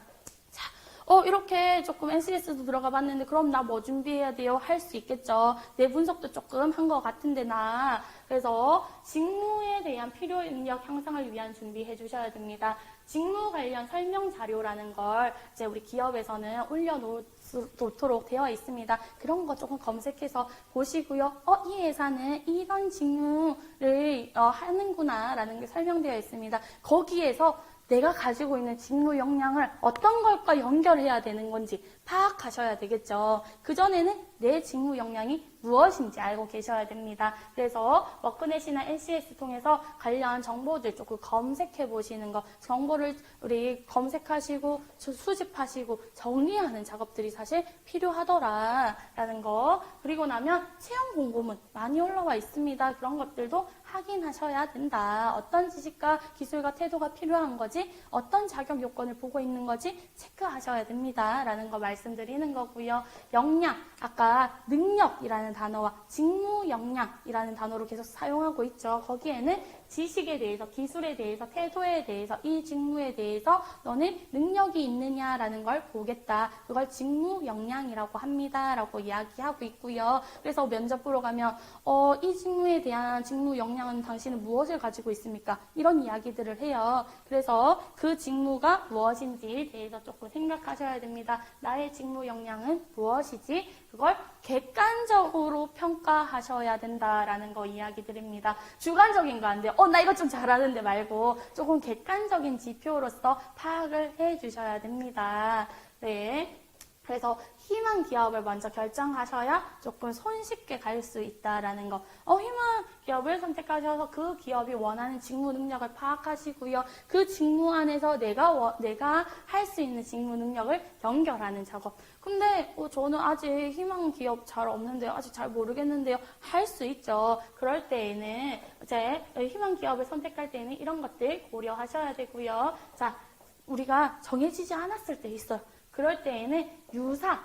이렇게 조금 NCS도 들어가 봤는데 그럼 나 뭐 준비해야 돼요? 할 수 있겠죠. 내 분석도 조금 한 것 같은데 나. 그래서 직무에 대한 필요 능력 향상을 위한 준비해 주셔야 됩니다. 직무 관련 설명 자료라는 걸 이제 우리 기업에서는 올려놓도록 되어 있습니다. 그런 거 조금 검색해서 보시고요. 이 회사는 이런 직무를 하는구나라는 게 설명되어 있습니다. 거기에서 내가 가지고 있는 직무 역량을 어떤 것과 연결해야 되는 건지 파악하셔야 되겠죠. 그전에는 내 직무 역량이 무엇인지 알고 계셔야 됩니다. 그래서 워크넷이나 NCS 통해서 관련 정보들 조금 검색해 보시는 거, 정보를 우리 검색하시고 수집하시고 정리하는 작업들이 사실 필요하더라라는 거. 그리고 나면 채용 공고문 많이 올라와 있습니다. 그런 것들도 확인하셔야 된다. 어떤 지식과 기술과 태도가 필요한 거지, 어떤 자격 요건을 보고 있는 거지 체크하셔야 됩니다. 라는 거 말씀드리는 거고요. 역량, 아까 능력이라는 단어와 직무 역량이라는 단어로 계속 사용하고 있죠. 거기에는 지식에 대해서, 기술에 대해서, 태도에 대해서, 이 직무에 대해서 너는 능력이 있느냐라는 걸 보겠다. 그걸 직무 역량이라고 합니다. 라고 이야기하고 있고요. 그래서 면접 보러 가면 이 직무에 대한 직무 역량은 당신은 무엇을 가지고 있습니까? 이런 이야기들을 해요. 그래서 그 직무가 무엇인지에 대해서 조금 생각하셔야 됩니다. 나의 직무 역량은 무엇이지? 그걸 객관적으로 평가하셔야 된다라는 거 이야기 드립니다. 주관적인 거 안 돼요. 나 이거 좀 잘하는데 말고 조금 객관적인 지표로서 파악을 해 주셔야 됩니다. 네. 그래서 희망 기업을 먼저 결정하셔야 조금 손쉽게 갈 수 있다라는 거. 희망 기업을 선택하셔서 그 기업이 원하는 직무 능력을 파악하시고요. 그 직무 안에서 내가 할 수 있는 직무 능력을 연결하는 작업. 근데 저는 아직 희망 기업 잘 없는데요. 아직 잘 모르겠는데요. 할 수 있죠. 그럴 때에는 이제 희망 기업을 선택할 때는 이런 것들 고려하셔야 되고요. 자, 우리가 정해지지 않았을 때 있어요. 그럴 때에는 유사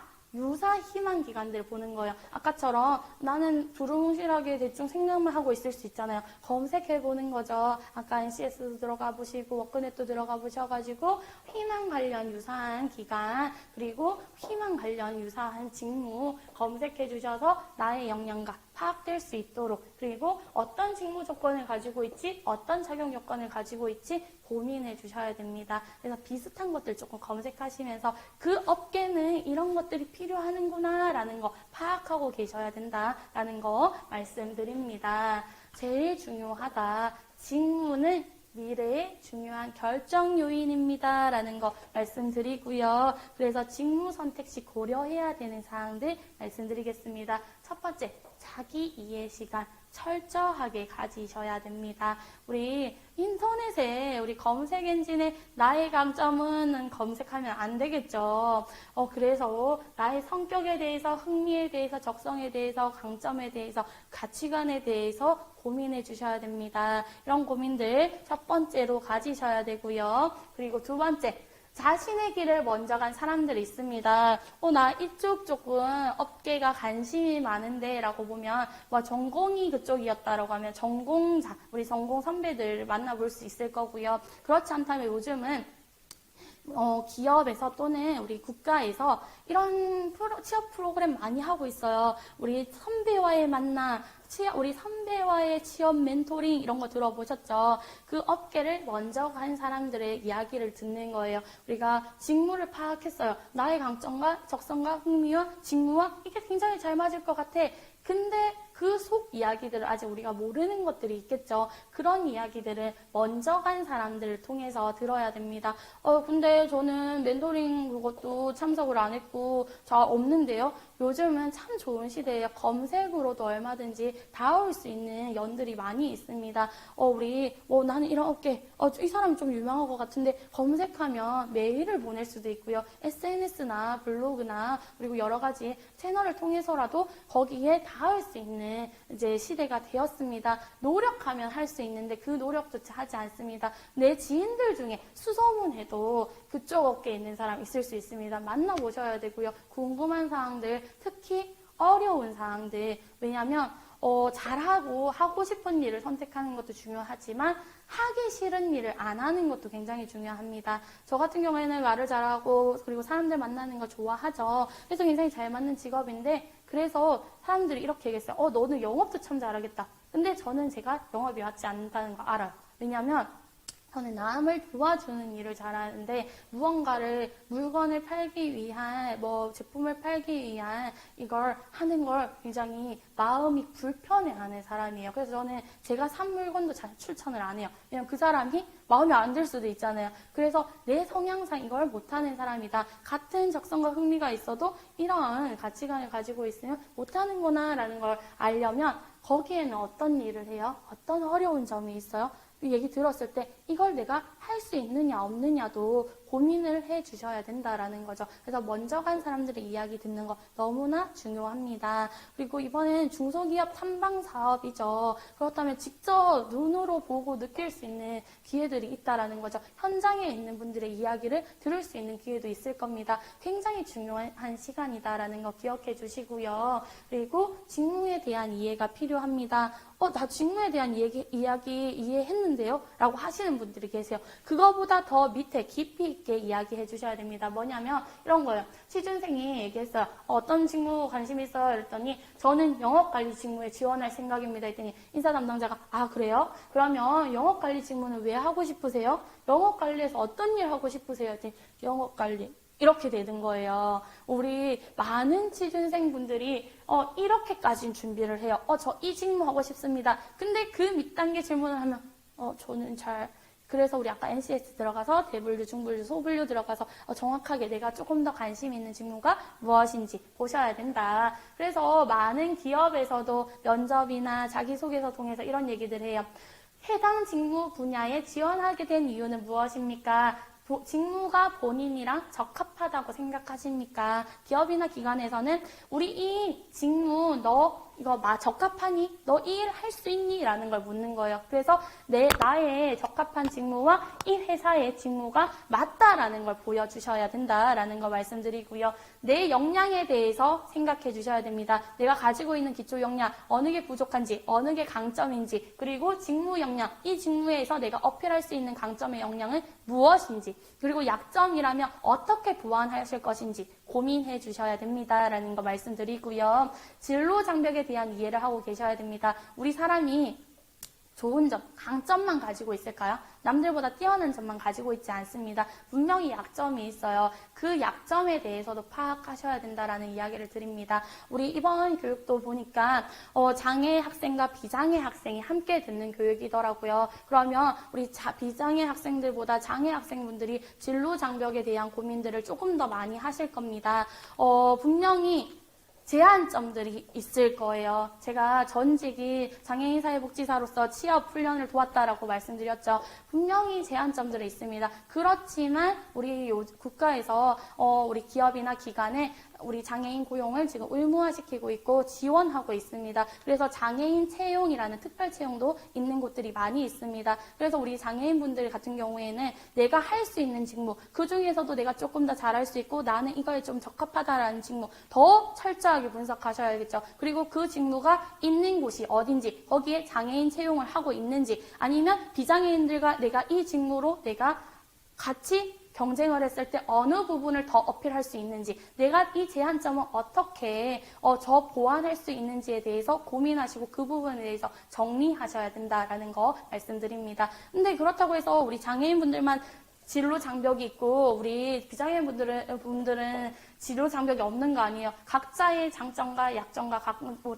희망 기관들을 보는 거예요. 아까처럼 나는 두루뭉실하게 대충 생각만 하고 있을 수 있잖아요. 검색해 보는 거죠. 아까 NCS도 들어가 보시고 워크넷도 들어가 보셔가지고 희망 관련 유사한 기관 그리고 희망 관련 유사한 직무 검색해 주셔서 나의 역량과 파악될 수 있도록 그리고 어떤 직무 조건을 가지고 있지 어떤 자격 요건을 가지고 있지 고민해 주셔야 됩니다. 그래서 비슷한 것들 조금 검색하시면서 그 업계는 이런 것들이 필요하는구나 라는 거 파악하고 계셔야 된다라는 거 말씀드립니다. 제일 중요하다. 직무는 미래의 중요한 결정 요인입니다. 라는 거 말씀드리고요. 그래서 직무 선택 시 고려해야 되는 사항들 말씀드리겠습니다. 첫 번째, 자기 이해 시간 철저하게 가지셔야 됩니다. 우리 인터넷에 우리 검색 엔진에 나의 강점은 검색하면 안 되겠죠. 그래서 나의 성격에 대해서, 흥미에 대해서, 적성에 대해서, 강점에 대해서, 가치관에 대해서 고민해 주셔야 됩니다. 이런 고민들 첫 번째로 가지셔야 되고요. 그리고 두 번째, 자신의 길을 먼저 간 사람들이 있습니다. 나 이쪽 조금 업계가 관심이 많은데 라고 보면 전공이 그쪽이었다라고 하면 전공자, 우리 전공 선배들 만나볼 수 있을 거고요. 그렇지 않다면 요즘은 기업에서 또는 우리 국가에서 이런 취업 프로그램 많이 하고 있어요. 우리 선배와의 만남, 우리 선배와의 취업 멘토링 이런 거 들어보셨죠? 그 업계를 먼저 간 사람들의 이야기를 듣는 거예요. 우리가 직무를 파악했어요. 나의 강점과 적성과 흥미와 직무와 이게 굉장히 잘 맞을 것 같아. 근데 그 그 속 이야기들을 아직 우리가 모르는 것들이 있겠죠. 그런 이야기들을 먼저 간 사람들을 통해서 들어야 됩니다. 근데 저는 멘토링 그것도 참석을 안 했고 잘 없는데요. 요즘은 참 좋은 시대예요. 검색으로도 얼마든지 닿을 수 있는 연들이 많이 있습니다. 나는 이렇게, 이 사람이 좀 유명한 것 같은데 검색하면 메일을 보낼 수도 있고요. SNS나 블로그나 그리고 여러 가지 채널을 통해서라도 거기에 닿을 수 있는 이제 시대가 되었습니다. 노력하면 할 수 있는데 그 노력조차 하지 않습니다. 내 지인들 중에 수소문해도 그쪽 업계에 있는 사람 있을 수 있습니다. 만나보셔야 되고요. 궁금한 사항들, 특히 어려운 사항들, 왜냐하면 잘하고 하고 싶은 일을 선택하는 것도 중요하지만 하기 싫은 일을 안 하는 것도 굉장히 중요합니다. 저 같은 경우에는 말을 잘하고 그리고 사람들 만나는 거 좋아하죠. 그래서 굉장히 잘 맞는 직업인데 그래서 사람들이 이렇게 얘기했어요. 너는 영업도 참 잘하겠다. 근데 제가 영업이 맞지 않는다는 거 알아요. 왜냐하면 저는 남을 도와주는 일을 잘하는데 물건을 팔기 위한 제품을 팔기 위한 이걸 하는 걸 굉장히 마음이 불편해하는 사람이에요. 그래서 저는 제가 산 물건도 잘 추천을 안 해요. 왜냐면 그 사람이 마음에 안 들 수도 있잖아요. 그래서 내 성향상 이걸 못하는 사람이다. 같은 적성과 흥미가 있어도 이런 가치관을 가지고 있으면 못하는구나 라는 걸 알려면 거기에는 어떤 일을 해요? 어떤 어려운 점이 있어요? 이 얘기 들었을 때 이걸 내가 할 수 있느냐 없느냐도 고민을 해 주셔야 된다라는 거죠. 그래서 먼저 간 사람들의 이야기 듣는 거 너무나 중요합니다. 그리고 이번엔 중소기업 탐방 사업이죠. 그렇다면 직접 눈으로 보고 느낄 수 있는 기회들이 있다라는 거죠. 현장에 있는 분들의 이야기를 들을 수 있는 기회도 있을 겁니다. 굉장히 중요한 시간이다라는 거 기억해 주시고요. 그리고 직무에 대한 이해가 필요합니다. 나 직무에 대한 이야기 이해했는데요? 라고 하시는 분들이 계세요. 그거보다 더 밑에 깊이 있게 이야기해 주셔야 됩니다. 뭐냐면 이런 거예요. 취준생이 얘기했어요. 어떤 직무 관심 있어요? 그랬더니 저는 영업관리 직무에 지원할 생각입니다. 했더니 인사 담당자가 그래요? 그러면 영업관리 직무는 왜 하고 싶으세요? 영업관리에서 어떤 일 하고 싶으세요? 했더니 영업관리. 이렇게 되는 거예요. 우리 많은 취준생분들이 이렇게까지는 준비를 해요. 저 이 직무 하고 싶습니다. 근데 그 밑단계 질문을 하면 저는 그래서 우리 아까 NCS 들어가서 대분류, 중분류, 소분류 들어가서 정확하게 내가 조금 더 관심 있는 직무가 무엇인지 보셔야 된다. 그래서 많은 기업에서도 면접이나 자기소개서 통해서 이런 얘기들 해요. 해당 직무 분야에 지원하게 된 이유는 무엇입니까? 직무가 본인이랑 적합하다고 생각하십니까? 기업이나 기관에서는 우리 이 직무 이거 적합하니? 너 이 일 할 수 있니? 라는 걸 묻는 거예요. 그래서 나의 적합한 직무와 이 회사의 직무가 맞다라는 걸 보여주셔야 된다라는 걸 말씀드리고요. 내 역량에 대해서 생각해 주셔야 됩니다. 내가 가지고 있는 기초 역량, 어느 게 부족한지, 어느 게 강점인지, 그리고 직무 역량, 이 직무에서 내가 어필할 수 있는 강점의 역량은 무엇인지, 그리고 약점이라면 어떻게 보완하실 것인지 고민해 주셔야 됩니다라는 거 말씀드리고요. 진로 장벽에 대한 이해를 하고 계셔야 됩니다. 우리 사람이 좋은 점, 강점만 가지고 있을까요? 남들보다 뛰어난 점만 가지고 있지 않습니다. 분명히 약점이 있어요. 그 약점에 대해서도 파악하셔야 된다라는 이야기를 드립니다. 우리 이번 교육도 보니까 장애 학생과 비장애 학생이 함께 듣는 교육이더라고요. 그러면 우리 비장애 학생들보다 장애 학생분들이 진로 장벽에 대한 고민들을 조금 더 많이 하실 겁니다. 분명히 제한점들이 있을 거예요. 제가 전직이 장애인 사회복지사로서 취업 훈련을 도왔다라고 말씀드렸죠. 분명히 제한점들이 있습니다. 그렇지만 우리 국가에서 우리 기업이나 기관에 우리 장애인 고용을 지금 의무화시키고 있고 지원하고 있습니다. 그래서 장애인 채용이라는 특별 채용도 있는 곳들이 많이 있습니다. 그래서 우리 장애인분들 같은 경우에는 내가 할 수 있는 직무, 그 중에서도 내가 조금 더 잘할 수 있고 나는 이거에 좀 적합하다라는 직무 더 철저하게 분석하셔야겠죠. 그리고 그 직무가 있는 곳이 어딘지, 거기에 장애인 채용을 하고 있는지, 아니면 비장애인들과 내가 이 직무로 내가 같이 경쟁을 했을 때 어느 부분을 더 어필할 수 있는지, 내가 이 제한점을 어떻게 보완할 수 있는지에 대해서 고민하시고 그 부분에 대해서 정리하셔야 된다라는 거 말씀드립니다. 근데 그렇다고 해서 우리 장애인분들만 진로 장벽이 있고 우리 비장애인 분들은 진로 장벽이 없는 거 아니에요. 각자의 장점과 약점과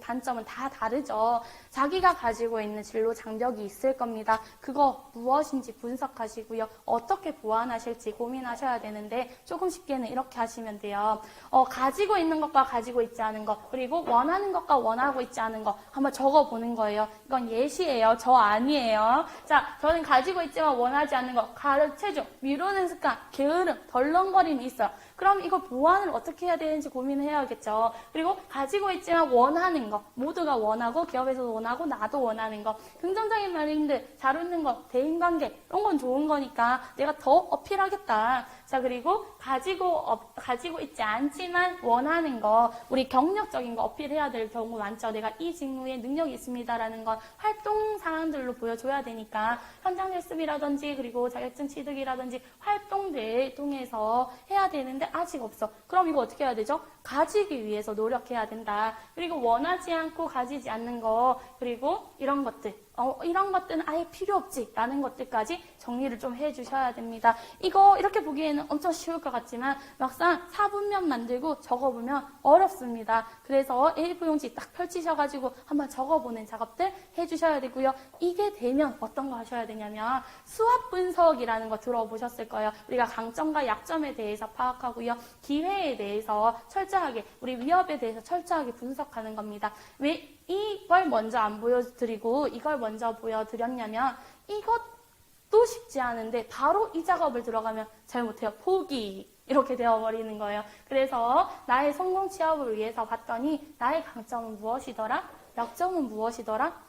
단점은 다 다르죠. 자기가 가지고 있는 진로 장벽이 있을 겁니다. 그거 무엇인지 분석하시고요. 어떻게 보완하실지 고민하셔야 되는데 조금 쉽게는 이렇게 하시면 돼요. 가지고 있는 것과 가지고 있지 않은 것, 그리고 원하는 것과 원하고 있지 않은 것 한번 적어보는 거예요. 이건 예시예요. 저 아니에요. 자, 저는 가지고 있지만 원하지 않는 것, 체중, 미루는 습관, 게으름, 덜렁거림이 있어요. 그럼 이거 보완을 어떻게 해야 되는지 고민해야겠죠. 그리고 가지고 있지만 원하는 거, 모두가 원하고 기업에서도 원하고 나도 원하는 거, 긍정적인 마인드, 잘 웃는 거, 대인관계 이런 건 좋은 거니까 내가 더 어필하겠다. 자, 그리고 가지고 있지 않지만 원하는 거, 우리 경력적인 거 어필해야 될 경우 많죠. 내가 이 직무에 능력이 있습니다라는 건 활동 사항들로 보여줘야 되니까 현장 실습이라든지 그리고 자격증 취득이라든지 활동들 통해서 해야 되는데 아직 없어. 그럼 이거 어떻게 해야 되죠? 가지기 위해서 노력해야 된다. 그리고 원하지 않고 가지지 않는 거, 그리고 이런 것들. 이런 것들은 아예 필요 없지 라는 것들까지 정리를 좀 해주셔야 됩니다. 이거 이렇게 보기에는 엄청 쉬울 것 같지만 막상 사분면 만들고 적어보면 어렵습니다. 그래서 A4용지 딱 펼치셔가지고 한번 적어보는 작업들 해주셔야 되고요. 이게 되면 어떤 거 하셔야 되냐면 수합 분석이라는 거 들어보셨을 거예요. 우리가 강점과 약점에 대해서 파악하고요. 기회에 대해서 철저하게, 우리 위협에 대해서 철저하게 분석하는 겁니다. 왜 이걸 먼저 안 보여드리고 이걸 먼저 보여드렸냐면 이것도 쉽지 않은데 바로 이 작업을 들어가면 잘 못해요. 포기. 이렇게 되어버리는 거예요. 그래서 나의 성공 취업을 위해서 봤더니 나의 강점은 무엇이더라? 약점은 무엇이더라?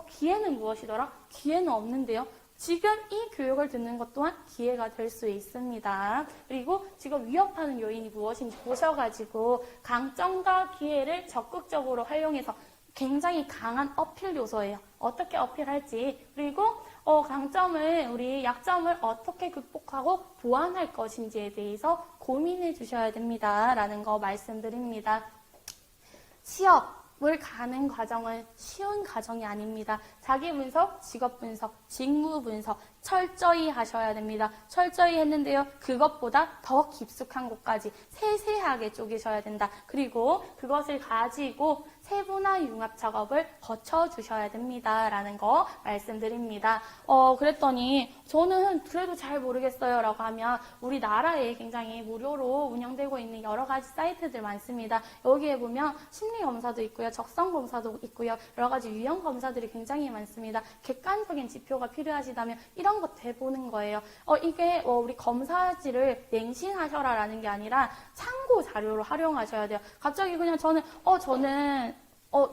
기회는 무엇이더라? 기회는 없는데요. 지금 이 교육을 듣는 것 또한 기회가 될 수 있습니다. 그리고 지금 위협하는 요인이 무엇인지 보셔가지고 강점과 기회를 적극적으로 활용해서 굉장히 강한 어필 요소예요. 어떻게 어필할지, 그리고 우리 약점을 어떻게 극복하고 보완할 것인지에 대해서 고민해 주셔야 됩니다. 라는 거 말씀드립니다. 취업을 가는 과정은 쉬운 과정이 아닙니다. 자기 분석, 직업 분석, 직무 분석 철저히 하셔야 됩니다. 철저히 했는데요. 그것보다 더 깊숙한 곳까지 세세하게 쪼개셔야 된다. 그리고 그것을 가지고 세분화 융합 작업을 거쳐주셔야 됩니다. 라는 거 말씀드립니다. 그랬더니 저는 그래도 잘 모르겠어요. 라고 하면 우리나라에 굉장히 무료로 운영되고 있는 여러 가지 사이트들 많습니다. 여기에 보면 심리검사도 있고요. 적성검사도 있고요. 여러 가지 유형 검사들이 굉장히 많습니다. 객관적인 지표가 필요하시다면 이런 것 해보는 거예요. 이게 우리 검사지를 맹신하셔라 라는 게 아니라 참고 자료로 활용하셔야 돼요. 갑자기 그냥 저는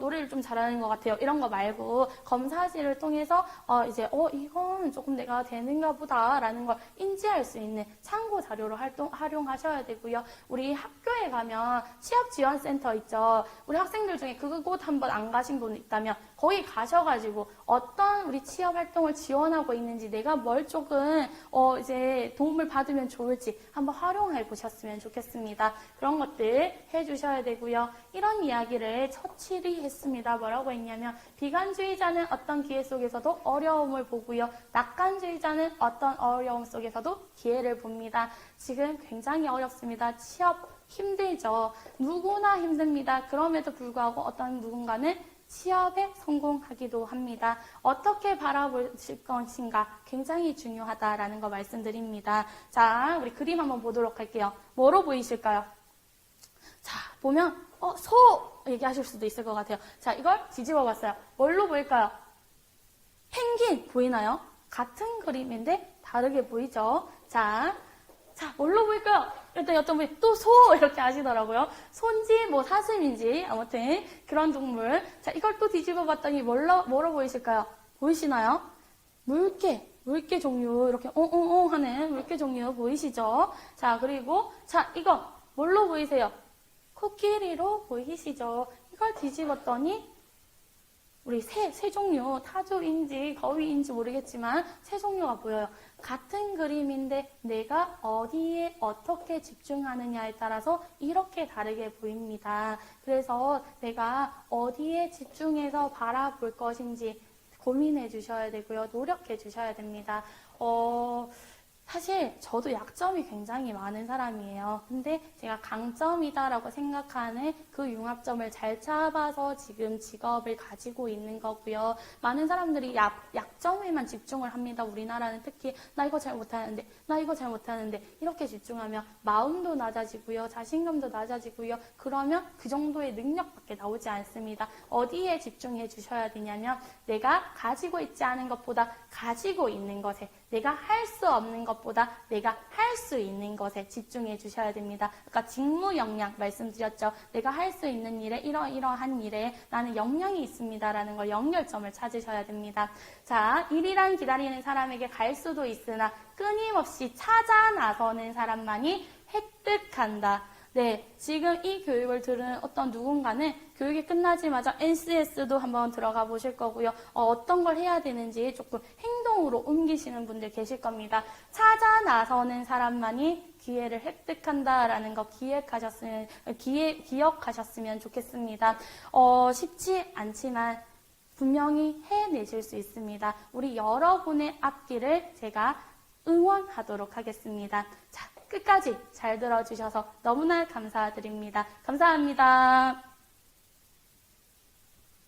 노래를 좀 잘하는 것 같아요. 이런 거 말고 검사지를 통해서 이건 조금 내가 되는가 보다라는 걸 인지할 수 있는 참고 자료로 활용하셔야 되고요. 우리 학교에 가면 취업지원센터 있죠. 우리 학생들 중에 그곳 한번 안 가신 분 있다면 거기 가셔가지고 어떤 우리 취업 활동을 지원하고 있는지 내가 뭘 조금 도움을 받으면 좋을지 한번 활용해 보셨으면 좋겠습니다. 그런 것들 해주셔야 되고요. 이런 이야기를 처칠이 했습니다. 뭐라고 했냐면 비관주의자는 어떤 기회 속에서도 어려움을 보고요. 낙관주의자는 어떤 어려움 속에서도 기회를 봅니다. 지금 굉장히 어렵습니다. 취업 힘들죠. 누구나 힘듭니다. 그럼에도 불구하고 어떤 누군가는 취업에 성공하기도 합니다. 어떻게 바라보실 것인가 굉장히 중요하다라는 거 말씀드립니다. 자, 우리 그림 한번 보도록 할게요. 뭐로 보이실까요? 자, 보면 소 얘기하실 수도 있을 것 같아요. 자, 이걸 뒤집어 봤어요. 뭘로 보일까요? 펭귄 보이나요? 같은 그림인데 다르게 보이죠? 자, 뭘로 보일까요? 일단 어떤 분이 또 소 이렇게 하시더라고요. 소인지 사슴인지 아무튼 그런 동물. 자, 이걸 또 뒤집어 봤더니 뭐로 보이실까요? 보이시나요? 물개 종류 이렇게 하는 물개 종류 보이시죠? 자, 그리고 이거 뭘로 보이세요? 코끼리로 보이시죠? 이걸 뒤집었더니 우리 새 종류, 타조인지 거위인지 모르겠지만 새 종류가 보여요. 같은 그림인데 내가 어디에 어떻게 집중하느냐에 따라서 이렇게 다르게 보입니다. 그래서 내가 어디에 집중해서 바라볼 것인지 고민해 주셔야 되고요. 노력해 주셔야 됩니다. 사실 저도 약점이 굉장히 많은 사람이에요. 근데 제가 강점이다라고 생각하는 그 융합점을 잘 잡아서 지금 직업을 가지고 있는 거고요. 많은 사람들이 약점에만 집중을 합니다. 우리나라는 특히 나 이거 잘 못하는데, 나 이거 잘 못하는데 이렇게 집중하면 마음도 낮아지고요. 자신감도 낮아지고요. 그러면 그 정도의 능력밖에 나오지 않습니다. 어디에 집중해 주셔야 되냐면 내가 가지고 있지 않은 것보다 가지고 있는 것에, 내가 할 수 없는 것보다 내가 할 수 있는 것에 집중해 주셔야 됩니다. 아까 직무 역량 말씀드렸죠. 내가 할 수 있는 일에 이러이러한 일에 나는 역량이 있습니다라는 걸 연결점을 찾으셔야 됩니다. 자, 일이란 기다리는 사람에게 갈 수도 있으나 끊임없이 찾아 나서는 사람만이 획득한다. 네, 지금 이 교육을 들은 어떤 누군가는 교육이 끝나자마자 NCS도 한번 들어가 보실 거고요. 어떤 걸 해야 되는지 조금 행동으로 옮기시는 분들 계실 겁니다. 찾아 나서는 사람만이 기회를 획득한다라는 거 기억하셨으면 좋겠습니다. 쉽지 않지만 분명히 해내실 수 있습니다. 우리 여러분의 앞길을 제가 응원하도록 하겠습니다. 자, 끝까지 잘 들어주셔서 너무나 감사드립니다. 감사합니다.